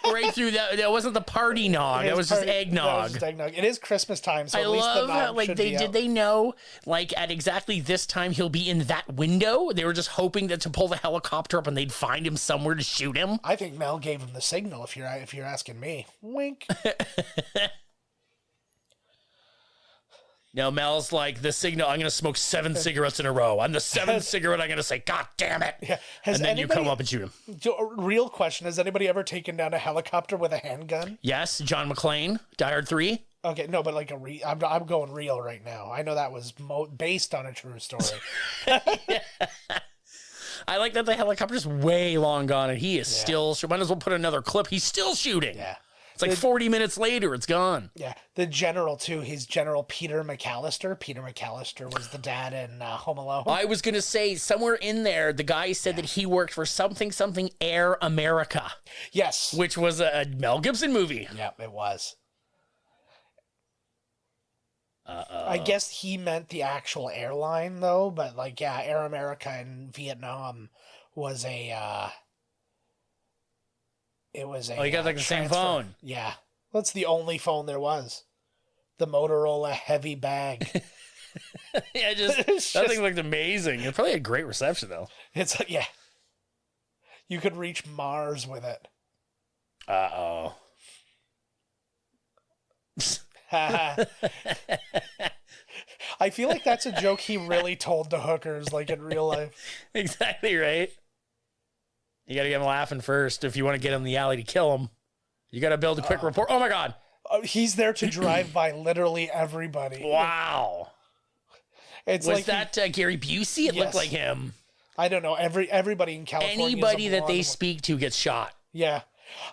right through that. That wasn't the party nog. That was just eggnog. It is Christmas time, so I at least love the how, nog like, should be did out. they know, like, at exactly this time he'll be in that window? They were just hoping that to pull the helicopter up and they'd find him somewhere to shoot him? I think Mel gave him the signal, if you're asking me. Wink. Now Mel's like, the signal, I'm going to smoke 7 cigarettes in a row. On the 7th cigarette, I'm going to say, God damn it. Yeah. And then you come up and shoot him. Real question, has anybody ever taken down a helicopter with a handgun? Yes, John McClane, Die Hard 3. Okay, no, but like I'm going real right now. I know that was based on a true story. I like that the helicopter's way long gone and he is still. Might as well put another clip. He's still shooting. Yeah. It's like 40 minutes later, it's gone. Yeah, the general too. He's General Peter McAllister. Peter McAllister was the dad in Home Alone. I was gonna say somewhere in there, the guy said that he worked for something Air America. Yes, which was a Mel Gibson movie. Yeah, it was. I guess he meant the actual airline though, but like Air America in Vietnam was a. It was a. Oh, you got like the same phone. Yeah, that's the only phone there was. The Motorola Heavy Bag. Yeah, that thing looked amazing. It probably had great reception though. It's you could reach Mars with it. Uh-oh. I feel like that's a joke he really told to hookers, like in real life. Exactly right. You got to get him laughing first if you want to get him in the alley to kill him. You got to build a quick report. Oh my God. He's there to drive by literally everybody. Wow. It's was that Gary Busey? It looked like him. I don't know. Everybody in California. Anybody that they speak to gets shot. Yeah.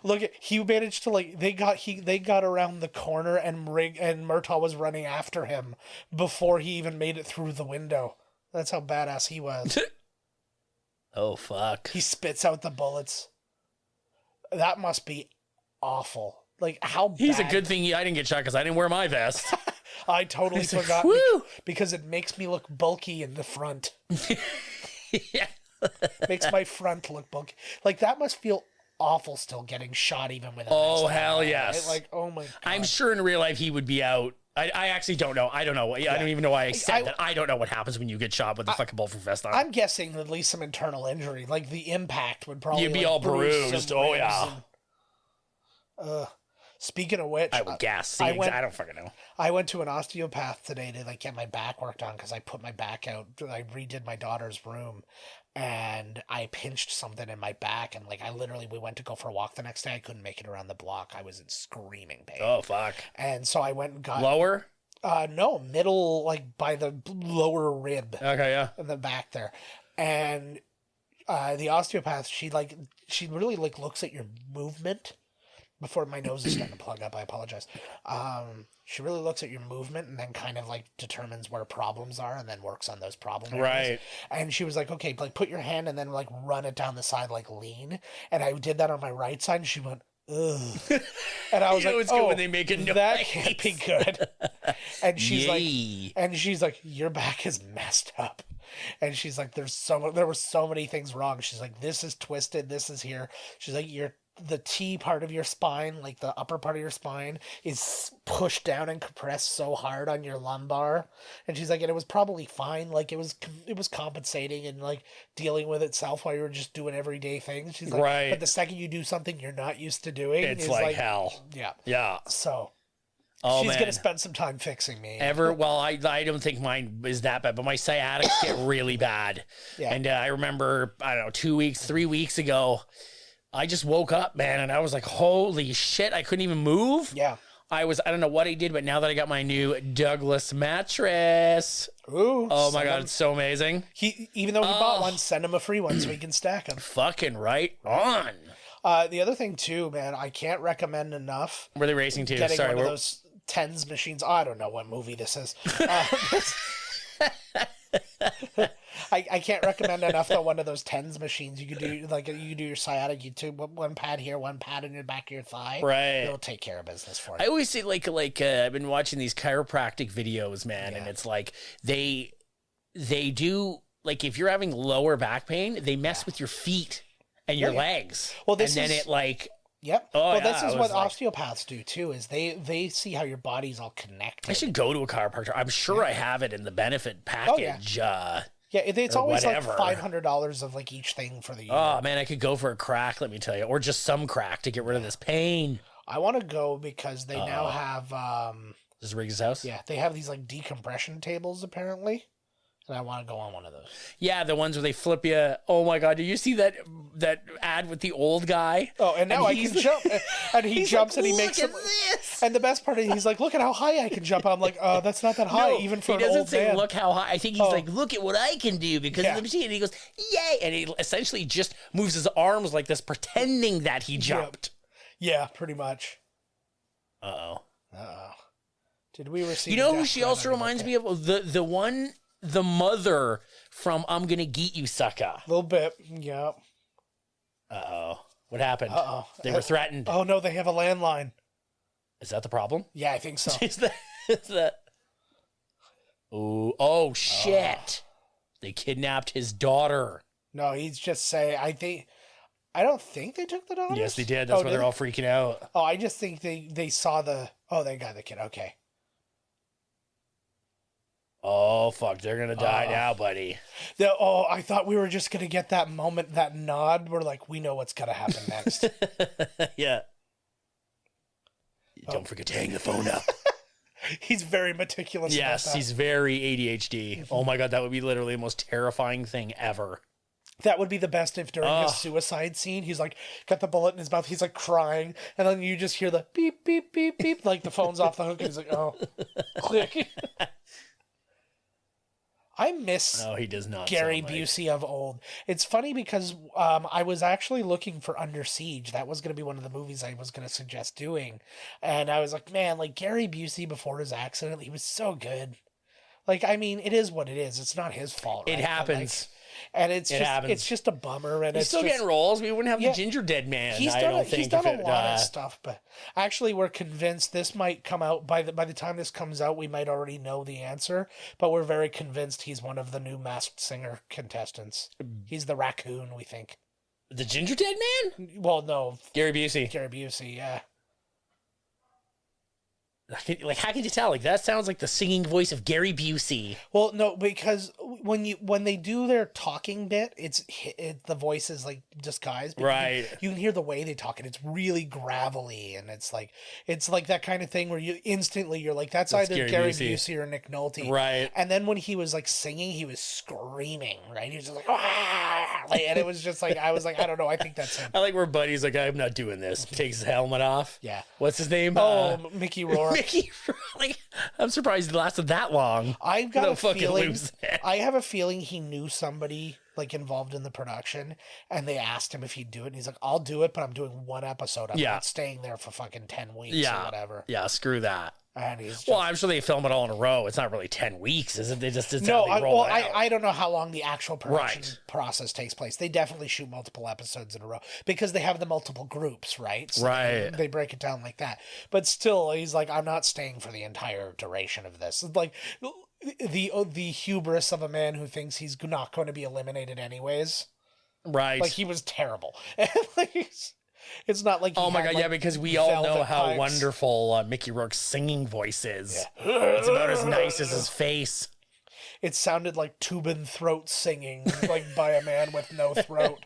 Look, he managed to they got around the corner and Murtaugh was running after him before he even made it through the window. That's how badass he was. Oh fuck. He spits out the bullets. That must be awful. Like how bad... He's a good thing I didn't get shot because I didn't wear my vest. I totally forgot because it makes me look bulky in the front. Yeah. Makes my front look bulky. Like that must feel awful still getting shot even with a oh vest hell on, yes. right? Like oh my God. I'm sure in real life he would be out. I actually don't know. I don't know. I don't even know why I said that. I don't know what happens when you get shot with a fucking bulletproof vest on. I'm guessing at least some internal injury. Like the impact would probably you'd be all bruised. Oh yeah. Speaking of which, I would guess. See, I don't fucking know. I went to an osteopath today to get my back worked on because I put my back out. I redid my daughter's room, and I pinched something in my back, and we went to go for a walk the next day. I couldn't make it around the block. I was in screaming pain. Oh fuck! And so I went and got lower. No, middle, by the lower rib. Okay, yeah. In the back there, and the osteopath, she really looks at your movement. Before my nose is starting to plug up, I apologize. She really looks at your movement and then kind of determines where problems are and then works on those problem areas. Right. And she was like, okay, put your hand and then run it down the side, lean. And I did that on my right side and she went, ugh. And I was it's good when they make a noise. That can't be good. And she's like, your back is messed up. And she's like, there were so many things wrong. She's like, this is twisted. This is here. She's like, the T part of your spine, the upper part of your spine, is pushed down and compressed so hard on your lumbar. And she's like, and it was probably fine. It was compensating and dealing with itself while you were just doing everyday things. She's like, right. But the second you do something you're not used to doing, it's like hell. Yeah. Yeah. So she's going to spend some time fixing me. Well, I don't think mine is that bad, but my sciatics get really bad. Yeah. And I remember, 3 weeks ago, I just woke up, man, and I was like, holy shit, I couldn't even move. Yeah. I don't know what I did, but now that I got my new Douglas mattress. Ooh. Oh my God, it's so amazing. Even though he bought one, send him a free one so he can stack them. Fucking right on. The other thing too, man, I can't recommend enough. Where are they racing to? Getting one of those TENS machines. Oh, I don't know what movie this is. I can't recommend enough though. One of those TENS machines you could do, you could do your sciatic. You do one pad here, one pad on your back of your thigh. Right, it'll take care of business for you. I always say I've been watching these chiropractic videos, man, and it's they do if you're having lower back pain, they mess with your feet and your legs. Well, Yep. Oh, well, this is what osteopaths do too. Is they see how your body's all connected. I should go to a chiropractor. I'm sure I have it in the benefit package. Oh, yeah, it's always whatever. $500 of each thing for the year. Oh man, I could go for a crack. Let me tell you, or just some crack to get rid of this pain. I want to go because they now have. This is Riggs' house. Yeah, they have these decompression tables apparently, And I want to go on one of those. Yeah, the ones where they flip you. Oh my God, did you see that ad with the old guy? Oh, and now I can jump. And he jumps and he makes look at this. And the best part is he's like, look at how high I can jump. I'm like, that's not that high, even for an old man. He doesn't say, look how high. I think he's like, look at what I can do because of the machine. And he goes, yay. And he essentially just moves his arms like this, pretending that he jumped. Yeah, pretty much. Uh-oh. Did we receive... You know who she also reminds me of? The mother from I'm Gonna Get You, Sucker. A little bit, yeah. Uh-oh. What happened? They were threatened. Oh, no, they have a landline. Is that the problem? Yeah, I think so. Is that... Oh, shit. They kidnapped his daughter. No, he's just saying, I don't think they took the daughter. Yes, they did. That's why they're all freaking out. Oh, I just think they saw they got the kid. Okay. Oh, fuck. They're going to die now, buddy. I thought we were just going to get that moment, that nod. We're like, we know what's going to happen next. Yeah. Don't forget to hang the phone up. He's very meticulous. Yes, about that. he's very ADHD. Oh my God, that would be literally the most terrifying thing ever. That would be the best if during his suicide scene, he's like, got the bullet in his mouth, he's like crying, and then you just hear the beep, beep, beep, beep, like the phone's off the hook, and he's like, oh, click. I miss he does not Gary Busey of old. It's funny because I was actually looking for Under Siege. That was going to be one of the movies I was going to suggest doing. And I was like, man, like Gary Busey before his accident, he was so good. Like, I mean, it is what it is. It's not his fault. It right? happens. And it's just a bummer. And he's still getting roles. We wouldn't have the Ginger Dead Man. He's done a lot of stuff, but actually, we're convinced this might come out by the time this comes out. We might already know the answer, but we're very convinced he's one of the new Masked Singer contestants. He's the raccoon, we think. The Ginger Dead Man? Well, no, Gary Busey. Gary Busey, yeah. Like, how can you tell? Like, that sounds like the singing voice of Gary Busey. Well, no, because when they do their talking bit, the voice is like disguised. Right. You can hear the way they talk, and it's really gravelly, and it's like that kind of thing where you instantly you're like, that's either Gary Busey or Nick Nolte. Right. And then when he was like singing, he was screaming. Right. He was just like, and it was just like I was like, I don't know. I think that's him. I like where Buddy's like, I'm not doing this. Takes his helmet off. Yeah. What's his name? Mickey Rourke. Like, I'm surprised it lasted that long. I've got a feeling. I have a feeling he knew somebody like involved in the production, and they asked him if he'd do it. And he's like, "I'll do it, but I'm doing one episode. I'm not staying there for fucking 10 weeks or whatever." Yeah, screw that. And he's just... Well, I'm sure they film it all in a row. It's not really 10 weeks, is it? They just I don't know how long the actual production process takes place. They definitely shoot multiple episodes in a row because they have the multiple groups, right? So they break it down like that. But still, he's like, I'm not staying for the entire duration of this. Like the hubris of a man who thinks he's not going to be eliminated anyways. Right. Like he was terrible. It's not like oh my God, because we all know how wonderful Mickey Rourke's singing voice is. Yeah. It's about as nice as his face. It sounded like Tubin throat singing, like by a man with no throat.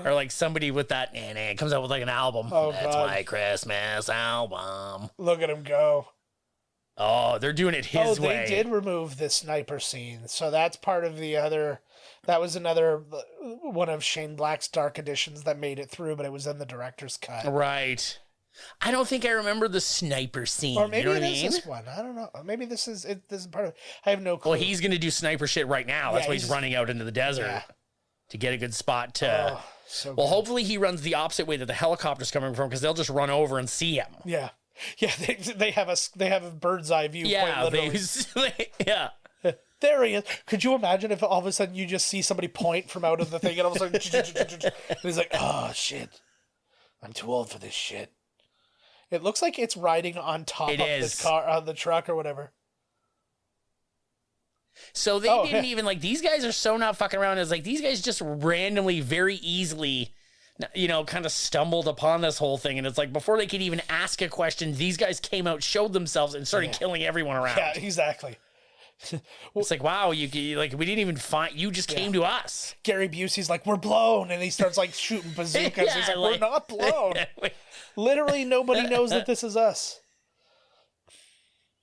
Or like somebody with that, and it comes out with like an album. Oh, That's God. my Christmas album. Look at him go. Oh, they're doing it his way. They did remove the sniper scene. So that's part of the other... That was another one of Shane Black's dark editions that made it through, but it was in the director's cut. Right. I don't think I remember the sniper scene. Or maybe you know it is this one. I don't know. Maybe this is part of... I have no clue. Well, he's going to do sniper shit right now. That's why he's running out into the desert to get a good spot to... Well, hopefully he runs the opposite way that the helicopter's coming from, because they'll just run over and see him. Yeah. Yeah, they have a bird's eye view. Yeah, quite literally. yeah. There he is. Could you imagine if all of a sudden you just see somebody point from out of the thing and all of a sudden and he's like, oh, shit. I'm too old for this shit. It looks like it's riding on top of the car, the truck or whatever. So they didn't even, like, these guys are so not fucking around. It's like these guys just randomly, very easily, you know, kind of stumbled upon this whole thing. And it's like before they could even ask a question, these guys came out, showed themselves, and started killing everyone around. Yeah, exactly. It's like, wow, you like, we didn't even find, you just came to us. Gary Busey's like, we're blown, and he starts like shooting bazookas. He's like, we're not blown. Literally nobody knows that this is us.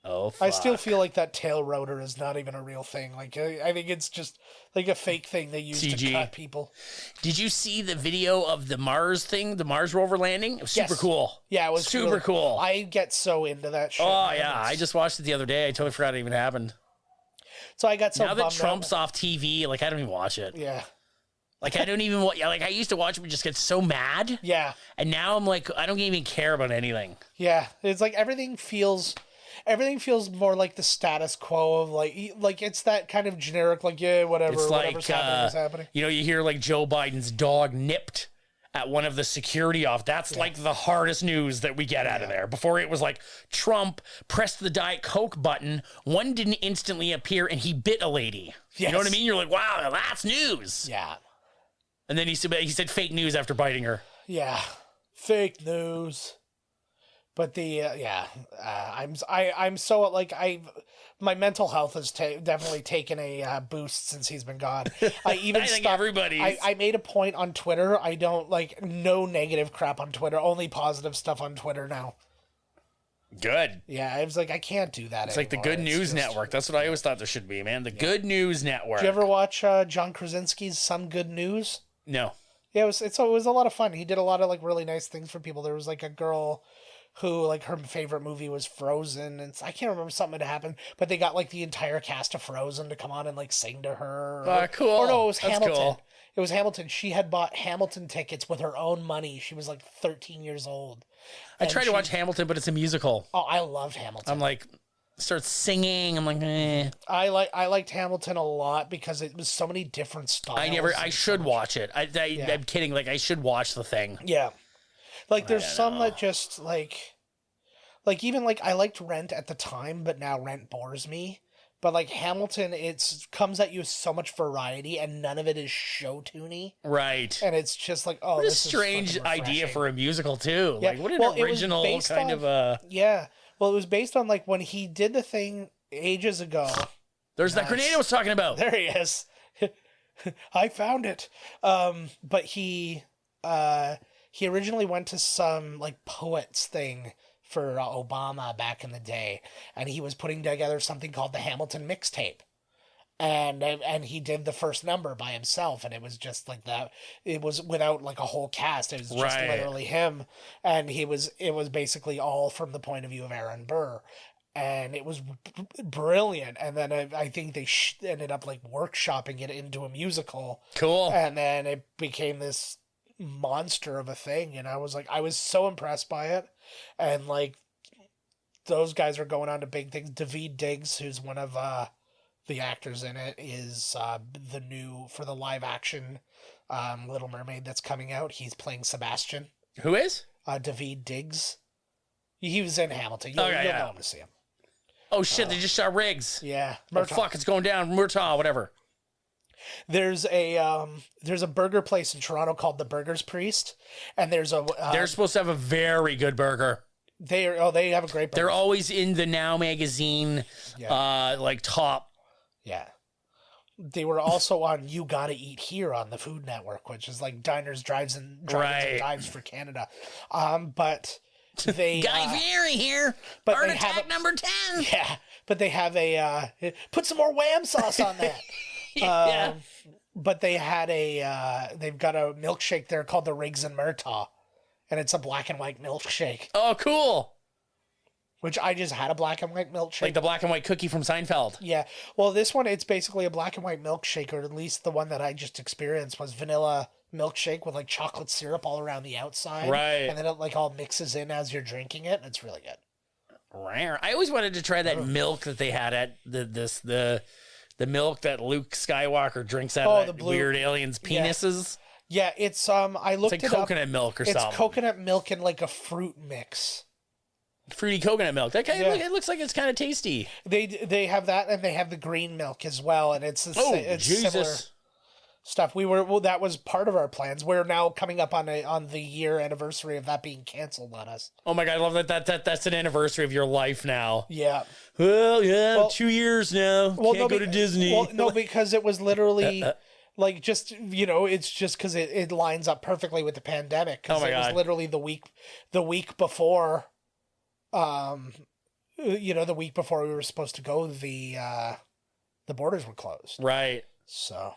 Oh, fuck. I still feel like that tail rotor is not even a real thing. Like, I think it's just like a fake thing they use CG. to cut people. Did you see the video of the Mars thing, the Mars rover landing? It was super cool. Yeah, it was super really cool. I get so into that shit. Oh, man. yeah. I just watched it the other day. I totally forgot it even happened. So I got so Now that bummed Trump's out. off TV, like, I don't even watch it. Yeah. Like, I don't even watch, like, I used to watch it and just get so mad. Yeah. And now I'm like, I don't even care about anything. Yeah. It's like everything feels more like the status quo of like it's that kind of generic, like, yeah, whatever, It's whatever's like, happening is happening. you know, you hear like Joe Biden's dog nipped at one of the security off. That's like the hardest news that we get out of there. Before it was like Trump pressed the Diet Coke button, one didn't instantly appear, and he bit a lady. You know what I Yes. mean? You're like, wow, that's news. Yeah. And then he said fake news after biting her. Yeah. Fake news. But I'm so like my mental health has definitely taken a boost since he's been gone. I even I think stopped. everybody's. I made a point on Twitter. I don't like no negative crap on Twitter. Only positive stuff on Twitter now. Good. Yeah, I was like, I can't do that. It's like the Good News Network. That's what I always thought there should be, man. The Good News Network. Did you ever watch John Krasinski's Some Good News? No. Yeah, it was a lot of fun. He did a lot of like really nice things for people. There was like a girl who like her favorite movie was Frozen, and I can't remember, something had happened, but they got like the entire cast of Frozen to come on and like sing to her. Cool. Or no, it was That's Hamilton. cool. It was Hamilton. She had bought Hamilton tickets with her own money. She was like 13 years old. I tried to watch Hamilton, but it's a musical. Oh, I loved Hamilton. I'm like, starts singing. I'm like, eh. I liked Hamilton a lot because it was so many different styles. I should watch it. I'm kidding. Like, I should watch the thing. Yeah. Like, there's some that just, like, even, like, I liked Rent at the time, but now Rent bores me. But, like, Hamilton, comes at you with so much variety, and none of it is show-toony. Right. And it's just like, oh, What a this strange is fucking idea refreshing. for a musical, too. Yeah. Like, what an Well, it was original based kind on- of a... Yeah. Well, it was based on, like, when he did the thing ages ago. There's that grenade I was talking about. There he is. I found it. But he originally went to some like poets thing for Obama back in the day, and he was putting together something called the Hamilton mixtape. And he did the first number by himself, and it was just like that. It was without like a whole cast. It was just Right. literally him, and it was basically all from the point of view of Aaron Burr. And it was brilliant. And then I think they ended up like workshopping it into a musical. Cool. And then it became this monster of a thing. And I was so impressed by it. And like, those guys are going on to big things. Daveed Diggs, who's one of the actors in it, is the new, for the live action Little Mermaid that's coming out. He's playing Sebastian. Who is? Daveed Diggs. He was in Hamilton. You'll know him to see him. Oh, shit, they just shot Riggs. Yeah. Oh, fuck, it's going down. Murtaugh, whatever. There's a burger place in Toronto called the Burger's Priest, and there's a They're supposed to have a very good burger. they have a great burger. They're always in the Now magazine, like top. Yeah. They were also on You Gotta Eat Here on the Food Network, which is like diners, drives, and dives for Canada. But they Guy Fieri here. but Heart they have attack number 10. yeah, but they have a put some more Wham sauce on that. Yeah. But they've got a milkshake there called the Riggs and Murtaugh, and it's a black and white milkshake, Oh, cool. which I just had a black and white milkshake. Like the black and white cookie from Seinfeld. Yeah. Well, this one, it's basically a black and white milkshake, or at least the one that I just experienced was vanilla milkshake with like chocolate syrup all around the outside. Right. And then it like all mixes in as you're drinking it. And it's really good. Rare. I always wanted to try that milk that they had at the milk that Luke Skywalker drinks out of the that blue- weird aliens' penises. Yeah, it's I looked It's like it coconut up. milk or It's something. coconut milk and like a fruit mix. Fruity coconut milk. That kind of, Yeah. it looks like it's kind of tasty. They have that, and they have the green milk as well, and it's it's similar Jesus. stuff. That was part of our plans. We're now coming up on the year anniversary of that being canceled on us. Oh my God, I love that that's an anniversary of your life now. Yeah. Well, yeah, Well- 2 years now. Can't go to Disney. Well, no, because it was literally like just it's just because it lines up perfectly with the pandemic. 'Cause Oh my it was God. literally the week before, the week before we were supposed to go, the borders were closed. Right. So,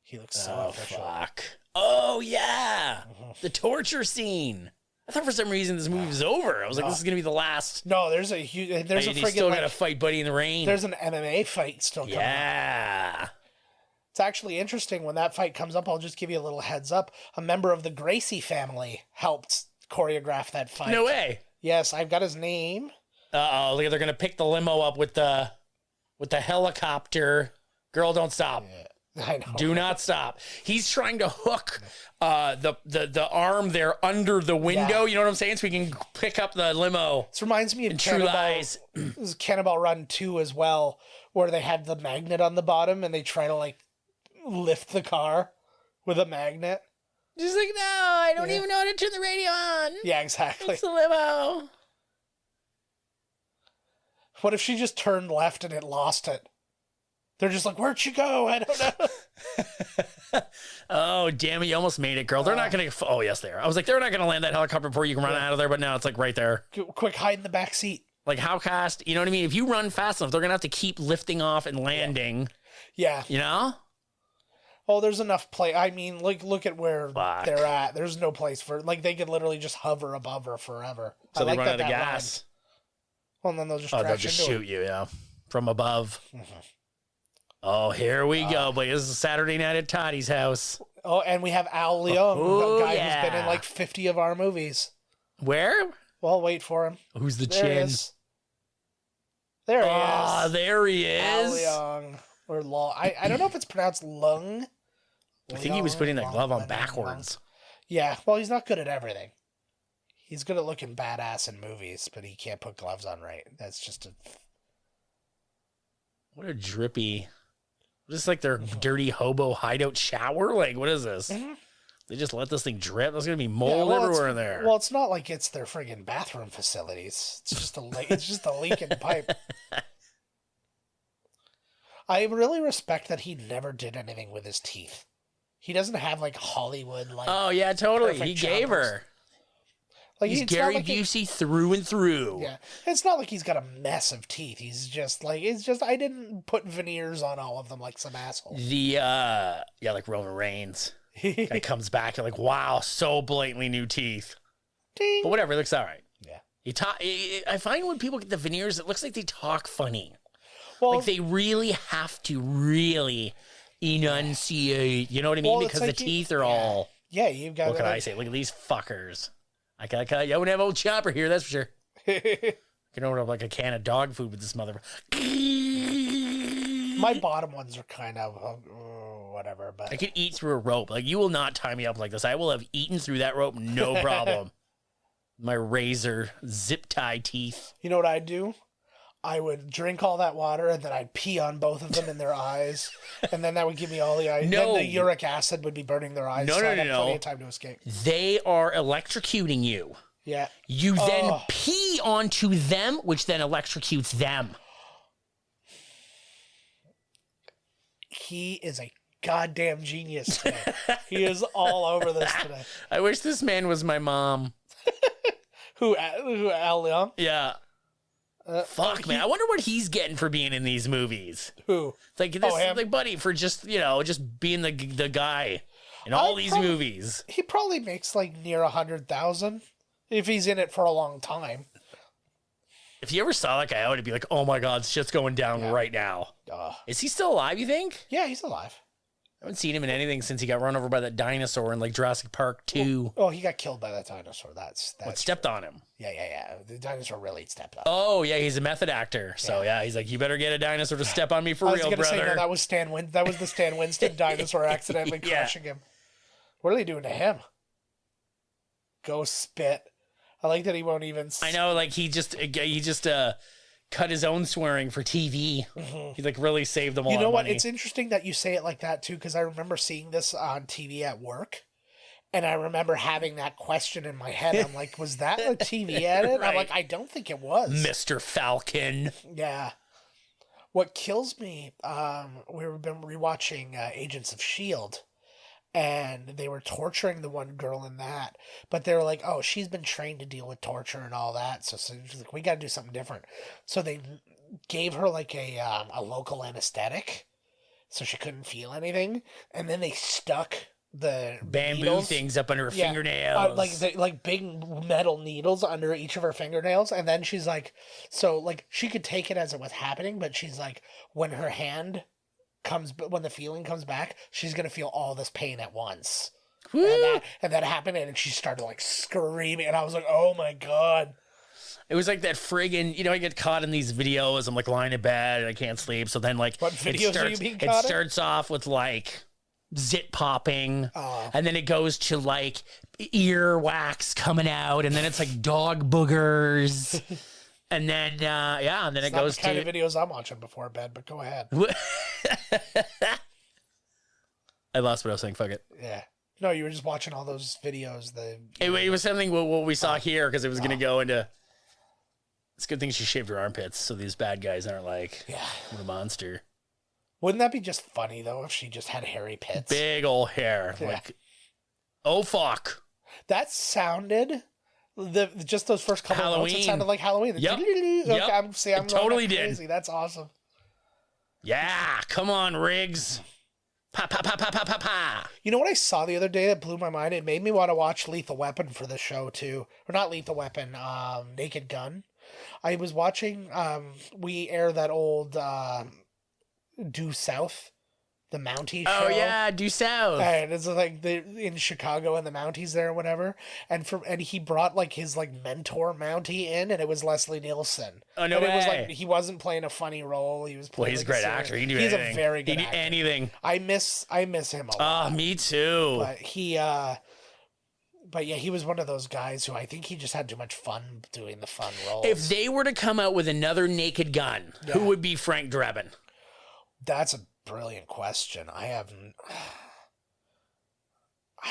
he looks so official. Fuck. Oh, yeah. The torture scene. I thought for some reason this movie was over. I was like, this is going to be the last. No, there's a They still got to fight Buddy in the Rain. There's an MMA fight still coming up. Yeah. It's actually interesting. When that fight comes up, I'll just give you a little heads up. A member of the Gracie family helped choreograph that fight. No way. Yes, I've got his name. Uh-oh, they're going to pick the limo up with the helicopter. Girl, don't stop. Yeah, I know. Do not stop. He's trying to hook the arm there under the window. Yeah. You know what I'm saying? So we can pick up the limo. This reminds me of True Lies. Cannonball Run 2 as well, where they had the magnet on the bottom and they try to like lift the car with a magnet. Just like, no, I don't even know how to turn the radio on. Yeah, exactly. It's the limo. What if she just turned left and it lost it? They're just like, where'd she go? I don't know. Oh, damn it. You almost made it, girl. They're not going to... Oh, yes, they are. I was like, they're not going to land that helicopter before you can run out of there, but now it's like right there. Quick, hide in the back seat. Like how fast, you know what I mean? If you run fast enough, they're going to have to keep lifting off and landing. Yeah. You know? Oh, there's enough play. I mean, like, look at where Fuck. they're at. There's no place for... Like, they could literally just hover above her forever. So they like run out of that gas. Well, and then they'll just Oh, crash they'll just into shoot you, yeah. From above. Oh, here we go. But this is Saturday night at Toddy's house. Oh, and we have Al Leong, Oh, a guy yeah. who's been in like 50 of our movies. Where? Well, wait for him. Who's the There he chin? is. There he Ah, is. there he Al is. Leong. Or Long. I don't know if it's pronounced Lung. I think he was putting that Long, glove on Long. backwards. Yeah, well, he's not good at everything. He's good at looking badass in movies, but he can't put gloves on right. That's just a... What a drippy. Just like their dirty hobo hideout shower? Like, what is this? They just let this thing drip? There's going to be mold everywhere in there. Well, it's not like it's their friggin' bathroom facilities. It's just a leak in the pipe. I really respect that he never did anything with his teeth. He doesn't have like Hollywood like. Oh yeah, totally. perfect He gave choppers. her. Like He's it's not Gary like Busey through and through. Yeah, it's not like he's got a mess of teeth. He's just like I didn't put veneers on all of them like some asshole. The like Roman Reigns. Guy comes back and like, wow, so blatantly new teeth. Ding. But whatever, it looks all right. Yeah. I find when people get the veneers, it looks like they talk funny. Well, Like they really have to really enunciate. You know what I mean? Well, it's Because like the you- teeth are all. yeah, you've got. What can I say? Look at these fuckers. I wouldn't have old Chopper here, that's for sure. Can open up like a can of dog food with this motherfucker. My bottom ones are kind of whatever, but I could eat through a rope. Like, you will not tie me up like this. I will have eaten through that rope, no problem. My razor zip tie teeth. you know what I'd do? I would drink all that water and then I'd pee on both of them in their eyes, and then that would give me all the eyes. No. Then the uric acid would be burning their eyes. No, so no, I'd no, have no. plenty of time to escape. They are electrocuting you. Yeah. You then Oh. pee onto them, which then electrocutes them. He is a goddamn genius today. He is all over this today. I wish this man was my mom. Who Al Leong? Yeah. Fuck, man. I wonder what he's getting for being in these movies. Who? Like this, him? like Buddy, for just just being the guy in all these movies. He probably makes like near 100,000 if he's in it for a long time. If you ever saw that guy, I would be like, oh my god, shit's going down right now. Is he still alive? You think? Yeah, he's alive. I haven't seen him in anything since he got run over by that dinosaur in like Jurassic Park 2. Oh, he got killed by that dinosaur. That's What stepped on him? yeah. The dinosaur really stepped up. Oh yeah, he's a method actor. So yeah, he's like, you better get a dinosaur to step on me for I was real, gonna brother. say no, that was that was the Stan Winston dinosaur accidentally Yeah. crushing him. What are they doing to him? Go spit. I like that he won't even. I know, like he just cut his own swearing for TV. He like really saved them all. You know what? Money. It's interesting that you say it like that too, because I remember seeing this on TV at work, and I remember having that question in my head. I'm like, was that a TV edit? Right. I'm like, I don't think it was. Mr. Falcon. Yeah. What kills me, we've been rewatching Agents of S.H.I.E.L.D., and they were torturing the one girl in that. But they were like, oh, she's been trained to deal with torture and all that, so she's like, we got to do something different. So they gave her like a local anesthetic, so she couldn't feel anything, and then they stuck the bamboo needles, things up under her fingernails, like big metal needles under each of her fingernails. And then she's like, so like she could take it as it was happening, but she's like, when her hand comes, when the feeling comes back, she's gonna feel all this pain at once. And that happened, and she started like screaming, and I was like, oh my god. It was like that friggin', you know, I get caught in these videos. I'm like lying in bed and I can't sleep. So then like, what videos are you being caught in? It starts off with like zit popping, and then it goes to like ear wax coming out, and then it's like dog boogers, and then and then it goes to the kind of videos I'm watching before bed. But go ahead. I lost what I was saying. Fuck it. Yeah. No, you were just watching all those videos. It was something what we saw here because it was going to go into. It's a good thing she shaved her armpits, so these bad guys aren't like, what a monster. Wouldn't that be just funny, though, if she just had hairy pits? Big old hair. Yeah. Like, oh, fuck. That sounded, just those first couple of notes, it sounded like Halloween. Yep. Okay, I'm totally crazy. That's awesome. Yeah, come on, Riggs. Pa, pa, pa, pa, pa, pa, pa. You know what I saw the other day that blew my mind? It made me want to watch Lethal Weapon for the show, too. Or not Lethal Weapon, Naked Gun. I was watching, we air that old... Due South, the Mountie show. Oh yeah, Due South. And it's like in Chicago and the Mounties there or whatever. And he brought like his like mentor Mountie in, and it was Leslie Nielsen. Oh no way. It was like he wasn't playing a funny role. He was playing. Well, he's a great actor. He can do anything. anything. He's a very good actor. Anything. I miss him a lot. Me too. But he was one of those guys who I think he just had too much fun doing the fun roles. If they were to come out with another Naked Gun, who would be Frank Drebin? That's a brilliant question. I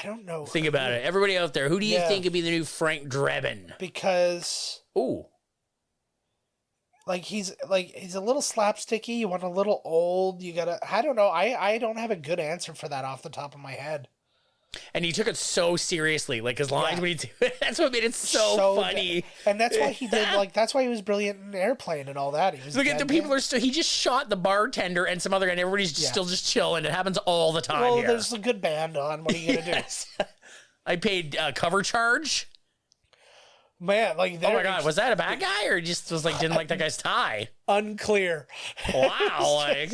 don't know. Think about it. Everybody out there, who do you think would be the new Frank Drebin? Because he's a little slapsticky. You want a little old. You gotta. I don't know. I don't have a good answer for that off the top of my head. And he took it so seriously, like his lines when he did it. That's what made it so funny. And that's why he did that's why he was brilliant in Airplane and all that. He was look at the people are still. He just shot the bartender and some other guy. And everybody's still just chilling. It happens all the time. Well, there's a good band on. What are you gonna do? I paid cover charge. Man, like oh my god, was that a bad guy or just was like didn't like that guy's tie? Unclear. Wow, like.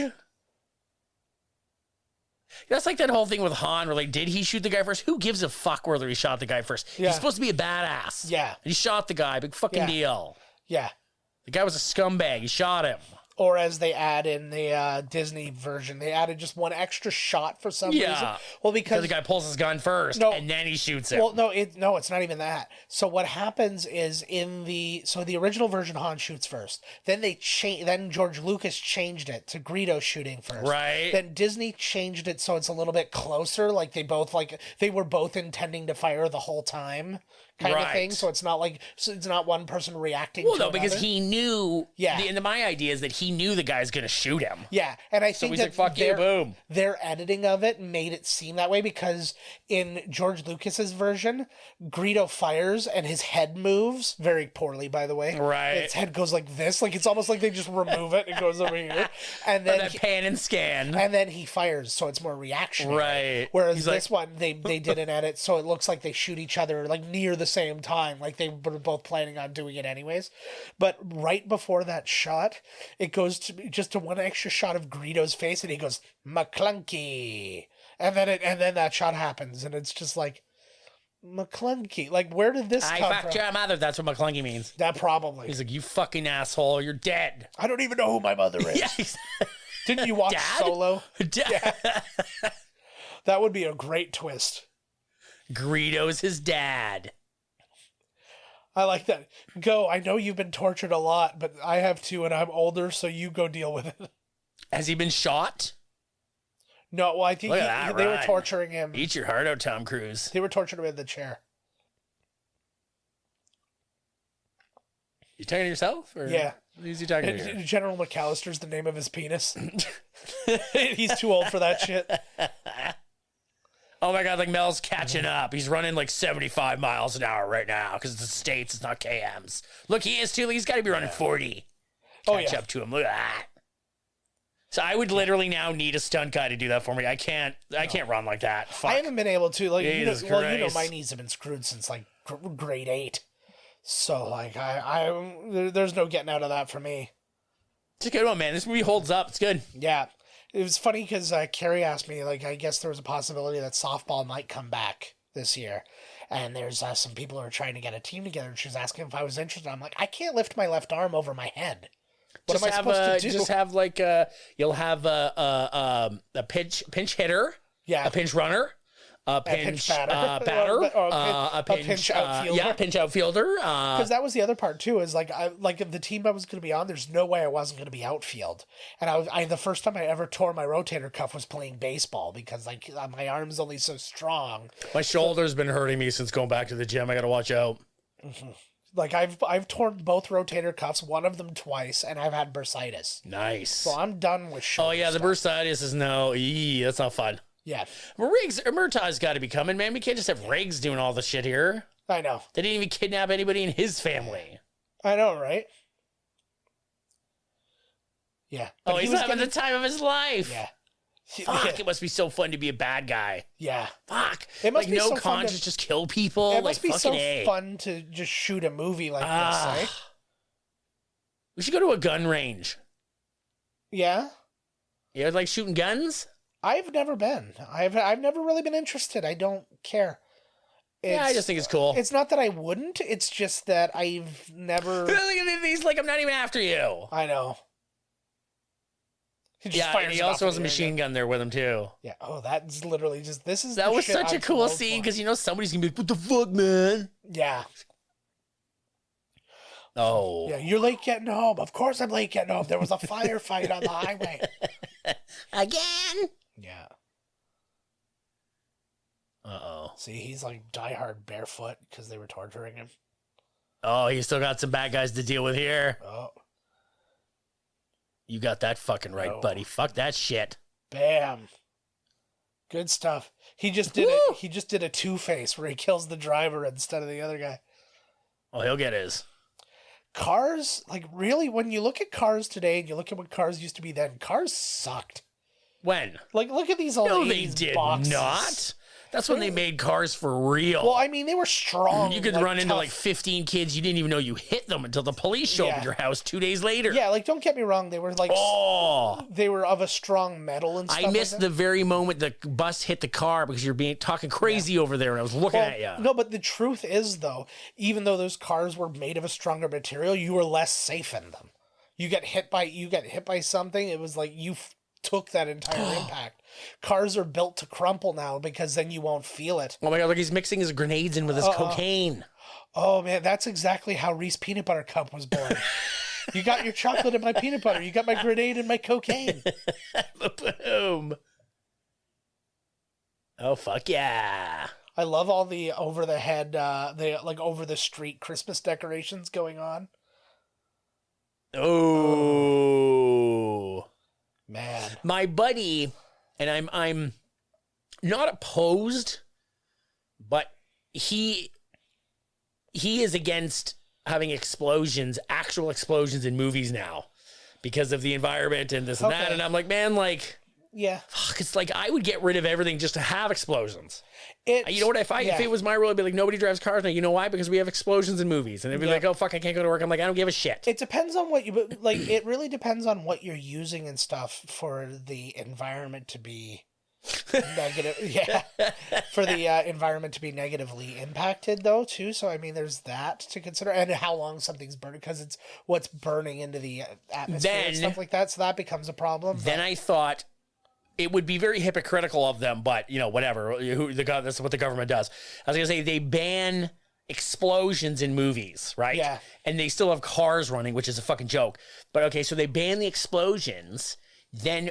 That's like that whole thing with Han, where like, did he shoot the guy first? Who gives a fuck whether he shot the guy first? Yeah. He's supposed to be a badass. Yeah. And he shot the guy. Big fucking deal. Yeah. The guy was a scumbag. He shot him. Or as they add in the Disney version, they added just one extra shot for some reason. Well, because the guy pulls his gun first, and then he shoots him. Well, no, it's not even that. So what happens is the original version, Han shoots first. Then then George Lucas changed it to Greedo shooting first. Right. Then Disney changed it so it's a little bit closer. Like they were both intending to fire the whole time. Kind of thing, so it's not one person reacting. Well, no, because he knew. Yeah, my idea is that he knew the guy's gonna shoot him. Yeah, and I think he's like, "Fuck you, boom." Their editing of it made it seem that way because in George Lucas's version, Greedo fires and his head moves very poorly. By the way, right? His head goes like this, like it's almost like they just remove it and it goes over here, and then that pan and scan, and then he fires, so it's more reactionary. Right. Whereas this one, they did an edit, so it looks like they shoot each other like near the same time, like they were both planning on doing it anyways. But right before that shot, it goes to one extra shot of Greedo's face, and he goes McClunky, and then that shot happens, and it's just like McClunky. Like, where did this come from? I fucked your mother. That's what McClunky means. That probably. He's like, you fucking asshole. You're dead. I don't even know who my mother is. Didn't you watch Solo? Dad? Yeah. That would be a great twist. Greedo's his dad. I like that. Go, I know you've been tortured a lot, but I have too, and I'm older, so you go deal with it. Has he been shot? No, well, I think they were torturing him. Eat your heart out, Tom Cruise. They were torturing him in the chair. You talking to yourself? Or yeah. Who's he talking to? General McAllister's the name of his penis. He's too old for that shit. Oh my God, like Mel's catching up. He's running like 75 miles an hour right now because it's the States, it's not KMs. Look, he is too. He's got to be running 40. Catch up to him. Look at that. So I would literally now need a stunt guy to do that for me. I can't run like that. Fuck. I haven't been able to. Like, Jesus my knees have been screwed since like grade 8. So like, there's no getting out of that for me. It's a good one, man. This movie holds up. It's good. Yeah. It was funny because Carrie asked me, like, I guess there was a possibility that softball might come back this year. And there's some people who are trying to get a team together. And she was asking if I was interested. I'm like, I can't lift my left arm over my head. What am I supposed to do? Just have like you'll have a pinch hitter, Yeah. a pinch runner, a pinch batter, a pinch outfielder. Pinch outfielder. Because that was the other part too. Is like, if the team I was going to be on, there's no way I wasn't going to be outfield. And the first time I ever tore my rotator cuff was playing baseball because like my arm's only so strong. My shoulder's been hurting me since going back to the gym. I got to watch out. Mm-hmm. Like I've torn both rotator cuffs, one of them twice, and I've had bursitis. Nice. So I'm done with shoulder. Oh yeah, the bursitis is that's not fun. Yeah. Murtaugh's got to be coming, man. We can't just have Riggs doing all the shit here. I know. They didn't even kidnap anybody in his family. I know, right? Yeah. But he's having the time of his life. Yeah. Fuck, it must be so fun to be a bad guy. Yeah. Fuck. It must like be no so fun conscience, just kill people. It must be so A. fun to just shoot a movie like this, eh? We should go to a gun range. Yeah? You like shooting guns? I've never been. I've never really been interested. I don't care. I just think it's cool. It's not that I wouldn't. It's just that I've never... Look at these, like, I'm not even after you. I know. And he also has a machine gun there with him, too. Yeah. Oh, that's literally just... That was such a cool scene, because somebody's going to be like, what the fuck, man? Yeah. Oh. Yeah, you're late getting home. Of course I'm late getting home. There was a firefight on the highway. Again? Yeah. Uh-oh. See, he's like diehard barefoot because they were torturing him. Oh, you still got some bad guys to deal with here. Oh. You got that fucking right, buddy. Fuck that shit. Bam. Good stuff. He just did a two-face where he kills the driver instead of the other guy. Oh, he'll get his. Cars, like really, when you look at cars today and you look at what cars used to be then, cars sucked. When? Like, look at these old 80s they did boxes. not. That's when they made cars for real. Well, I mean, they were strong. You could run into like 15 kids. You didn't even know you hit them until the police showed up at your house 2 days later. Yeah, like, don't get me wrong. They were like, they were of a strong metal and stuff. I missed like the very moment the bus hit the car because you're talking crazy over there and I was looking at you. No, but the truth is, though, even though those cars were made of a stronger material, you were less safe in them. You get hit by something, it was like you took that entire impact. Cars are built to crumple now because then you won't feel it. Oh my God, look, he's mixing his grenades in with his cocaine. Oh man, that's exactly how Reese Peanut Butter Cup was born. You got your chocolate and my peanut butter. You got my grenade and my cocaine. Boom. Oh, fuck yeah. I love all the over the head, over the street Christmas decorations going on. Oh. Man. My buddy, and I'm not opposed, but he is against having actual explosions in movies now because of the environment and this and that. And I'm like, man, like, yeah, fuck, it's like I would get rid of everything just to have explosions. You know what? If it was my rule, I'd be like, nobody drives cars now. You know why? Because we have explosions in movies. And it'd be like, oh, fuck, I can't go to work. I'm like, I don't give a shit. It depends on what it really depends on what you're using and stuff for the environment to be negative. Yeah. For the environment to be negatively impacted, though, too. So, I mean, there's that to consider. And how long something's burning, because it's what's burning into the atmosphere and stuff like that. So that becomes a problem. Then I thought it would be very hypocritical of them, but, whatever. That's what the government does. I was going to say, they ban explosions in movies, right? Yeah. And they still have cars running, which is a fucking joke. But, okay, so they ban the explosions. Then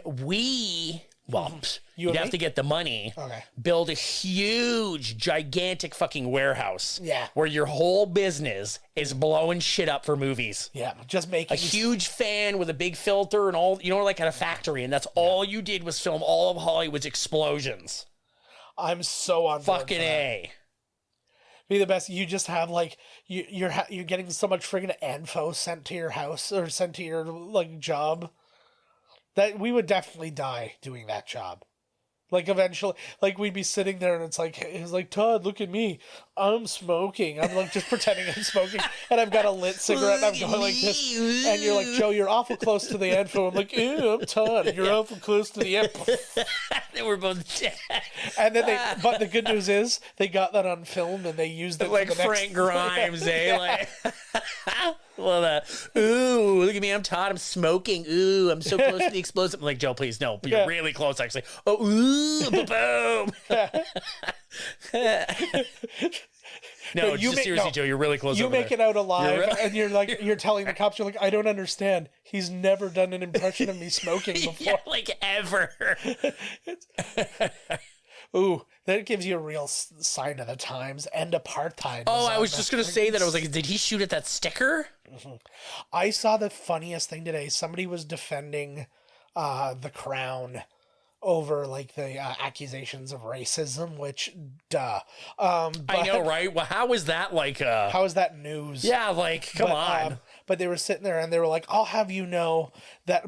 you'd have to get the money, build a huge, gigantic fucking warehouse where your whole business is blowing shit up for movies. Yeah, just making a huge fan with a big filter and all, like at a factory, and that's all you did was film all of Hollywood's explosions. I'm so on board Fucking for that. A. Be the best. You just have like you're getting so much friggin' info sent to your house or sent to your like job that we would definitely die doing that job. Like eventually, like we'd be sitting there and it's like Todd, look at me, I'm smoking. I'm like just pretending I'm smoking, and I've got a lit cigarette and I'm going like this, and you're like, Joe, you're awful close to the info. I'm like, ew, I'm Todd, and you're awful close to the info. They were both dead. And then but the good news is they got that on film and they used it Like for the Frank next... Grimes, eh? Like, well, ooh, look at me, I'm Todd, I'm smoking. Ooh, I'm so close to the explosive. I'm like, Joe, please, no, but you're really close, actually. Oh, ooh, boom. No, you just seriously, Joe, you're really close. You over make there. it out alive, You're really- and you're like, you're telling the cops, you're like, I don't understand. He's never done an impression of me smoking before. Yeah, like ever. Ooh, that gives you a real sign of the times. End apartheid. Oh, I on was the just gonna say that. I was like, did he shoot at that sticker? I saw the funniest thing today. Somebody was defending the Crown over like the accusations of racism, which but I know, right? Well, how is that like? how is that news? Yeah, like, come on. But they were sitting there and they were like, I'll have you know that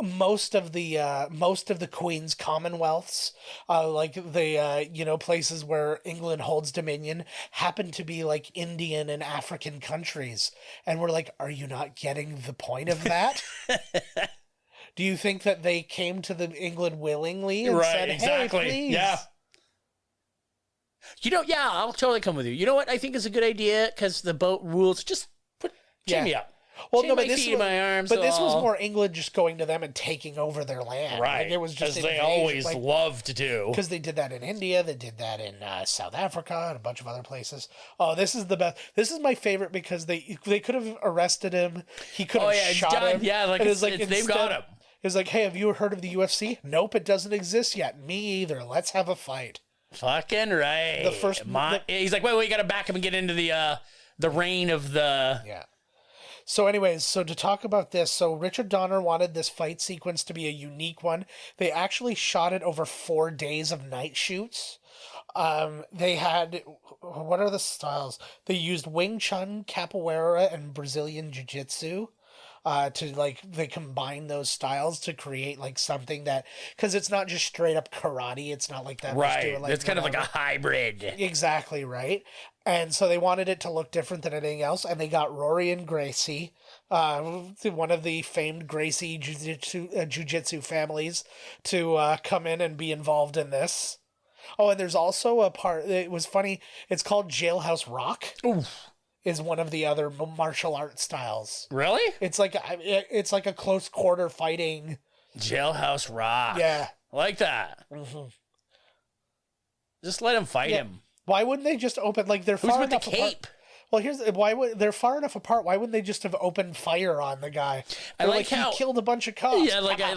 most of the Queen's Commonwealths, like the places where England holds dominion, happen to be like Indian and African countries. And we're like, are you not getting the point of that? Do you think that they came to the England willingly and Right, said, hey, exactly. please? Yeah. Yeah, I'll totally come with you. You know what I think is a good idea? Because the boat rules, just chain me up. Well, Chain no, my but this feet and was, my arms. but this was all- more England just going to them and taking over their land. right. Like, it was just as they invasion, always like, love to do. because they did that in India, they did that in South Africa, and a bunch of other places. Oh, this is the best. This is my favorite because they could have arrested him. He could have It's shot done. him. Yeah, like, And they've got him. It's like, hey, have you heard of the UFC? Nope, it doesn't exist yet. Me either. Let's have a fight. Fucking right. The first- he's like, wait, you got to back him and get into the reign of the. Yeah. So anyways, so to talk about this, so Richard Donner wanted this fight sequence to be a unique one. They actually shot it over 4 days of night shoots. They had, what are the styles? They used Wing Chun, Capoeira, and Brazilian Jiu-Jitsu. They combine those styles to create like something that, because it's not just straight up karate. It's not like that. Right. It's kind of like a hybrid. Exactly right. And so they wanted it to look different than anything else. And they got Rory and Gracie, one of the famed Gracie jiu-jitsu families, to come in and be involved in this. Oh, and there's also a part, it was funny, it's called Jailhouse Rock. Oof. Is one of the other martial art styles. Really? It's like a close quarter fighting. Jailhouse Rock. Yeah. I like that. Mm-hmm. Just let him fight him. Why wouldn't they just open like they're Who's far with the enough apart? cape? Well, they're far enough apart. Why wouldn't they just have opened fire on the guy? They're like how- he killed a bunch of cops. Yeah, I like how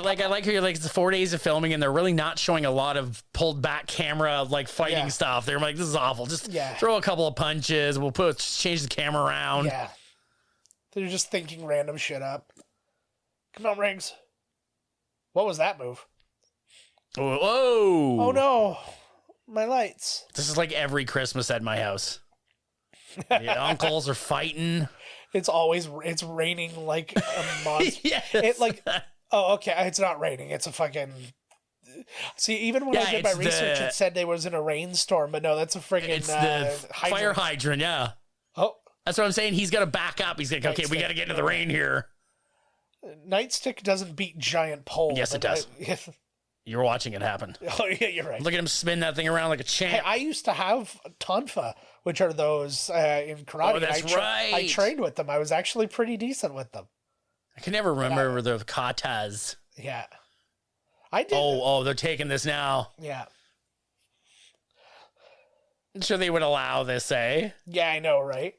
you're like it's 4 days of filming and they're really not showing a lot of pulled back camera like fighting stuff. They're like, this is awful. Just throw a couple of punches. We'll change the camera around. Yeah. They're just thinking random shit up. Come on, Riggs. What was that move? Whoa! Oh no, my lights. This is like every Christmas at my house. The uncles are fighting. It's raining like a monster. Yes. Oh, okay. It's not raining. It's a fucking. See, even when I did my research, it said there was in a rainstorm, but no, that's a friggin' It's the fire hydrant. Yeah. Oh, that's what I'm saying. He's got to back up. He's like, okay, we got to get into the rain here. Nightstick doesn't beat giant pole. Yes, it does. You're watching it happen. Oh yeah, you're right. Look at him spin that thing around like a champ. Hey, I used to have tonfa, which are those in karate. Oh, that's right. I trained with them. I was actually pretty decent with them. I can never remember the katas. Yeah, I did. Oh, they're taking this now. Yeah. I'm sure they would allow this, eh? Yeah, I know, right?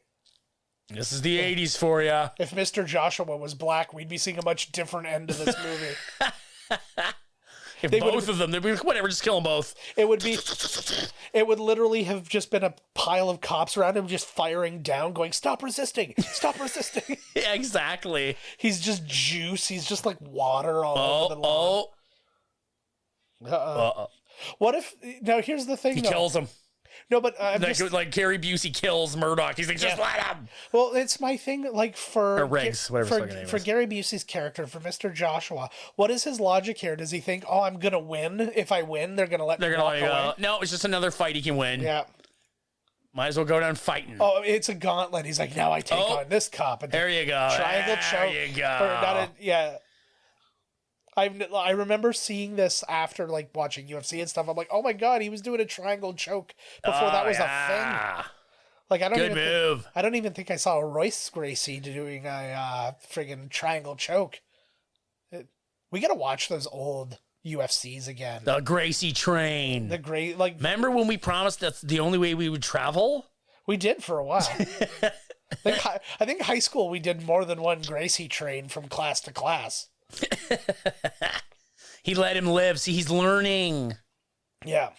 This is the 80s for you. If Mr. Joshua was black, we'd be seeing a much different end of this movie. If both of them, they'd be like, whatever, just kill them both. It would literally have just been a pile of cops around him just firing down, going, stop resisting, stop resisting. Yeah, exactly. He's just juice. He's just like water all over the lawn. What if? Now here's the thing. He kills him. No, but like Gary Busey kills Murdoch. He's like, just let him. Well, it's my thing. Like for Riggs, whatever his fucking name for is. Gary Busey's character, for Mr. Joshua, what is his logic here? Does he think, oh, I'm gonna win? If I win, they're gonna let me walk away? No, it's just another fight he can win. Yeah. Might as well go down fighting. Oh, it's a gauntlet. He's like, now I take on this cop. And there you go. Triangle choke. There you go. Yeah. I remember seeing this after like watching UFC and stuff. I'm like, oh my god, he was doing a triangle choke before that was a thing. Like I don't even think I saw Royce Gracie doing a friggin' triangle choke. We gotta watch those old UFCs again. The Gracie train. Remember when we promised that's the only way we would travel? We did for a while. I think high school we did more than one Gracie train from class to class. He let him live. See, he's learning. Yeah.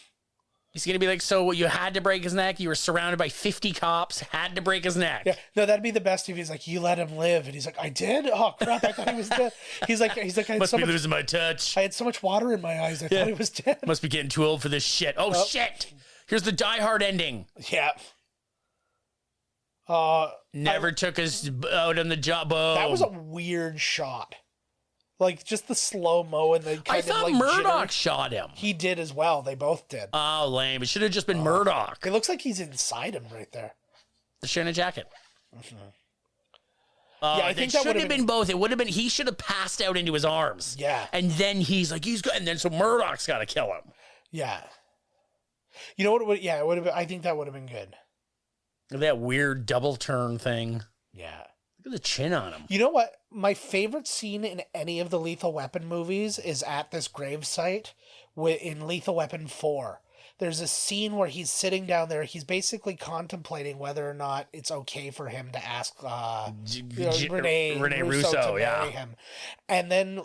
He's going to be like, so you had to break his neck. You were surrounded by 50 cops, had to break his neck. Yeah. No, that'd be the best if he's like, you let him live. And he's like, I did? Oh, crap. I thought he was dead. He's like, I had Must be losing my touch. I had so much water in my eyes. I thought he was dead. Must be getting too old for this shit. Oh, shit. Here's the Die Hard ending. Yeah. Never took us out on the job. That was a weird shot. Like, just the slow-mo and the kind of, I thought Murdoch shot him. He did as well. They both did. Oh, lame. It should have just been Murdoch. It looks like he's inside him right there. The Shannon jacket. Mm-hmm. Yeah, I think that should have been both. It would have been, he should have passed out into his arms. Yeah. And then he's like, he's good. And then so Murdoch's got to kill him. Yeah. You know what? It would have been, I think that would have been good. That weird double turn thing. Yeah. Look at the chin on him. You know what? My favorite scene in any of the Lethal Weapon movies is at this gravesite in Lethal Weapon 4. There's a scene where he's sitting down there. He's basically contemplating whether or not it's okay for him to ask Rene Russo to marry him. And then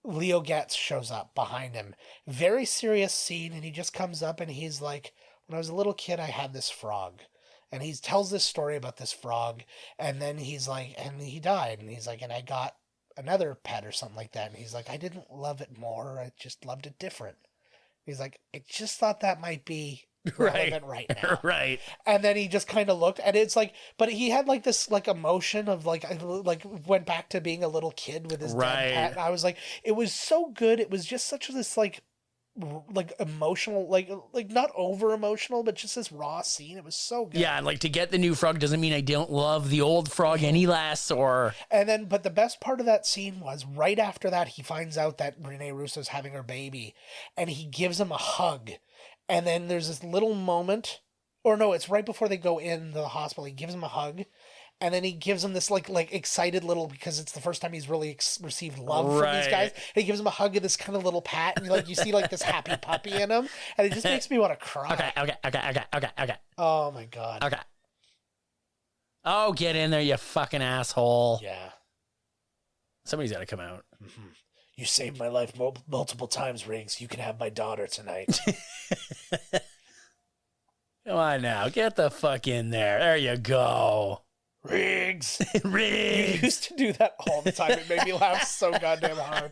Leo Getz shows up behind him. Very serious scene, and he just comes up and he's like, when I was a little kid, I had this frog. And he tells this story about this frog, and then he's like, and he died, and he's like, and I got another pet or something like that, and he's like, I didn't love it more, I just loved it different. He's like, I just thought that might be relevant right now. Right. And then he just kind of looked, and it's like, but he had like this like emotion of like went back to being a little kid with his dead pet, and I was like, it was so good. It was just such this like emotional, like not over emotional, but just this raw scene. It was so good. Yeah, and like to get the new frog doesn't mean I don't love the old frog any less. Or and then, but the best part of that scene was right after that he finds out that Rene Russo's having her baby, and he gives him a hug, and then there's this little moment, or no, it's right before they go in the hospital. He gives him a hug. And then he gives him this like excited little, because it's the first time he's really received love from these guys. And he gives him a hug and this kind of little pat, and like you see like this happy puppy in him, and it just makes me want to cry. Okay. Oh my god. Okay. Oh, get in there, you fucking asshole. Yeah. Somebody's got to come out. Mm-hmm. You saved my life multiple times, Riggs. You can have my daughter tonight. Come on now, get the fuck in there. There you go. Riggs. Riggs. You used to do that all the time. It made me laugh so goddamn hard.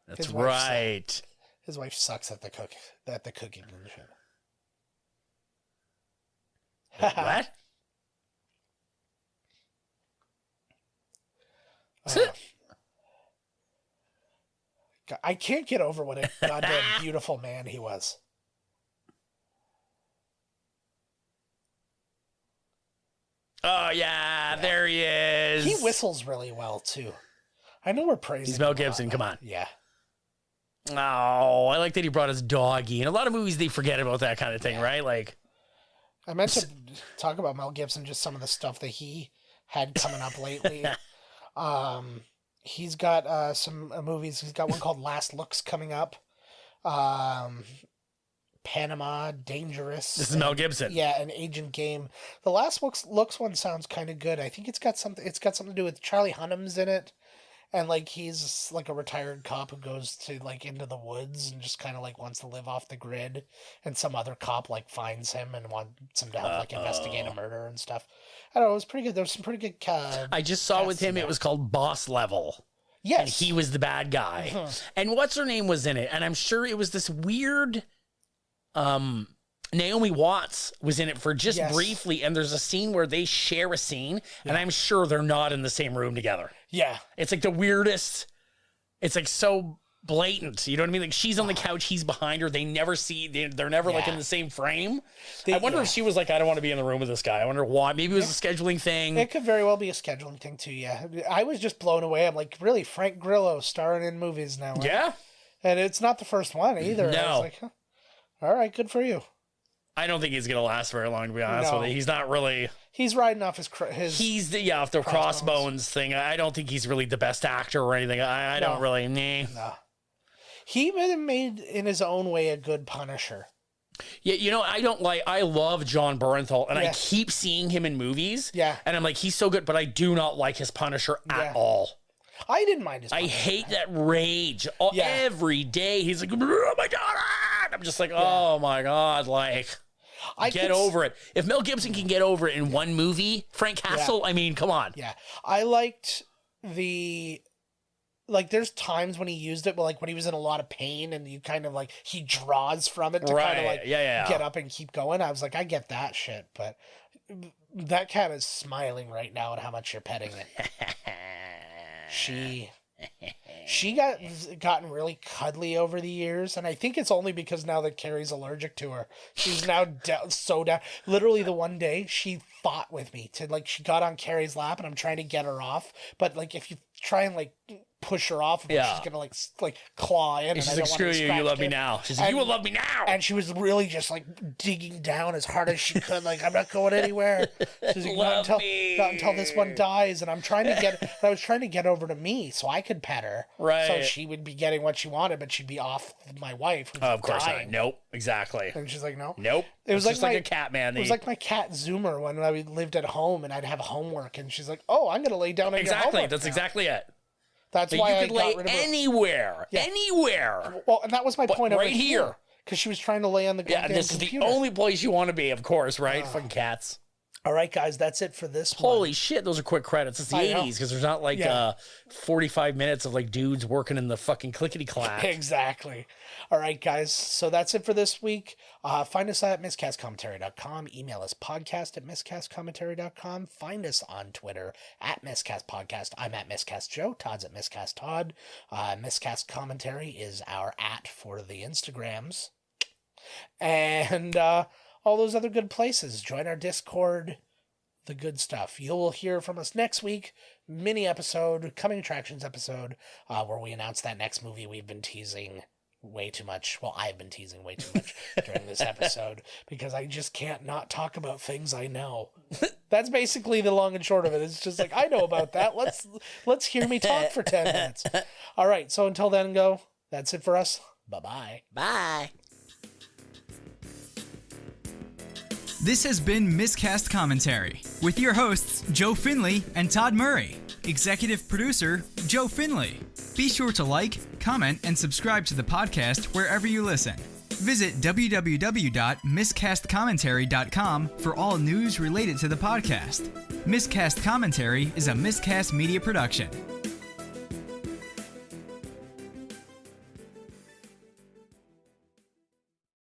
That's right. His wife sucks at the cooking and shit. What? I can't get over what a goddamn beautiful man he was. Oh, yeah, there he is. He whistles really well, too. I know we're praising He's Mel Gibson, come on. Yeah. Oh, I like that he brought his doggy. In a lot of movies, they forget about that kind of thing, right? Like, I meant to talk about Mel Gibson, just some of the stuff that he had coming up lately. He's got some movies. He's got one called Last Looks coming up. Panama, Dangerous. This is Mel Gibson. Yeah, an Agent Game. The Last Looks one sounds kind of good. I think it's got something to do with Charlie Hunnam's in it. And, like, he's, like, a retired cop who goes to, like, into the woods and just kind of, like, wants to live off the grid. And some other cop, like, finds him and wants him to help, like, investigate a murder and stuff. I don't know, it was pretty good. There was some pretty good I just saw with him, it was called Boss Level. Yes. And he was the bad guy. And what's her name was in it? And I'm sure it was this weird... Naomi Watts was in it for just briefly, and there's a scene where they share a scene, and I'm sure they're not in the same room together. Yeah. It's like the weirdest. It's like so blatant. You know what I mean? Like she's on the couch, he's behind her. They never see, they're never like in the same frame. I wonder if she was like, I don't want to be in the room with this guy. I wonder why. Maybe it was a scheduling thing. It could very well be a scheduling thing too, yeah. I was just blown away. I'm like, really? Frank Grillo starring in movies now? Right? Yeah. And it's not the first one either. No. I was like, huh. All right, good for you. I don't think he's going to last very long, to be honest with you. He's not really... He's riding off his off the crossbones thing. I don't think he's really the best actor or anything. I don't really... No. He made, in his own way, a good Punisher. Yeah, you know, I love John Bernthal, and I keep seeing him in movies. Yeah. And I'm like, he's so good, but I do not like his Punisher at all. I didn't mind his Punisher. I hate that rage. Every day, he's like, oh my God. I'm just like, oh my God, like... Get over it. If Mel Gibson can get over it in one movie, Frank Castle, I mean, come on. Yeah. I liked there's times when he used it, but like when he was in a lot of pain and you kind of like, he draws from it to kind of like get up and keep going. I was like, I get that shit, but that cat is smiling right now at how much you're petting it. She gotten really cuddly over the years, and I think it's only because now that Carrie's allergic to her. She's now so down. Literally, the one day she fought with me she got on Carrie's lap, and I'm trying to get her off, but like if you try and like push her off, she's gonna like claw in. And she's like, "Screw you! You love me now." She's like, "You will love me now." And she was really just like digging down as hard as she could. Like, I'm not going anywhere. She's like, not until this one dies. And I was trying to get over to me so I could pet her. Right. So she would be getting what she wanted, but she'd be off my wife. Who's of course dying. not. Nope. Exactly. And she's like, no. Nope. It was just like a cat, man. It was like my cat Zoomer when I lived at home and I'd have homework, and she's like, "Oh, I'm gonna lay down and get homework." That's exactly it. That's why I got rid of her. Anywhere. Well, and that was my point over here. Because she was trying to lay on the goddamn this computer. is the only place you want to be, of course, right? Fucking cats. All right, guys, that's it for this one. Holy shit, those are quick credits. It's the 80s, because there's not like 45 minutes of like dudes working in the fucking clickety-clack. Exactly. All right, guys, so that's it for this week. Find us at miscastcommentary.com. Email us podcast@miscastcommentary.com. Find us on Twitter at miscastpodcast. I'm at miscastjoe. Todd's at miscasttodd. Miscast Commentary is our @ for the Instagrams. And all those other good places. Join our Discord, the good stuff. You'll hear from us next week, mini episode, coming attractions episode, where we announce that next movie we've been teasing way too much. Well, I've been teasing way too much during this episode because I just can't not talk about things I know. That's basically the long and short of it. It's just like, I know about that. Let's hear me talk for 10 minutes. All right. So until then, that's it for us. Bye-bye. Bye. This has been Miscast Commentary with your hosts, Joe Finley and Todd Murray. Executive producer, Joe Finley. Be sure to like, comment, and subscribe to the podcast wherever you listen. Visit www.miscastcommentary.com for all news related to the podcast. Miscast Commentary is a Miscast Media production.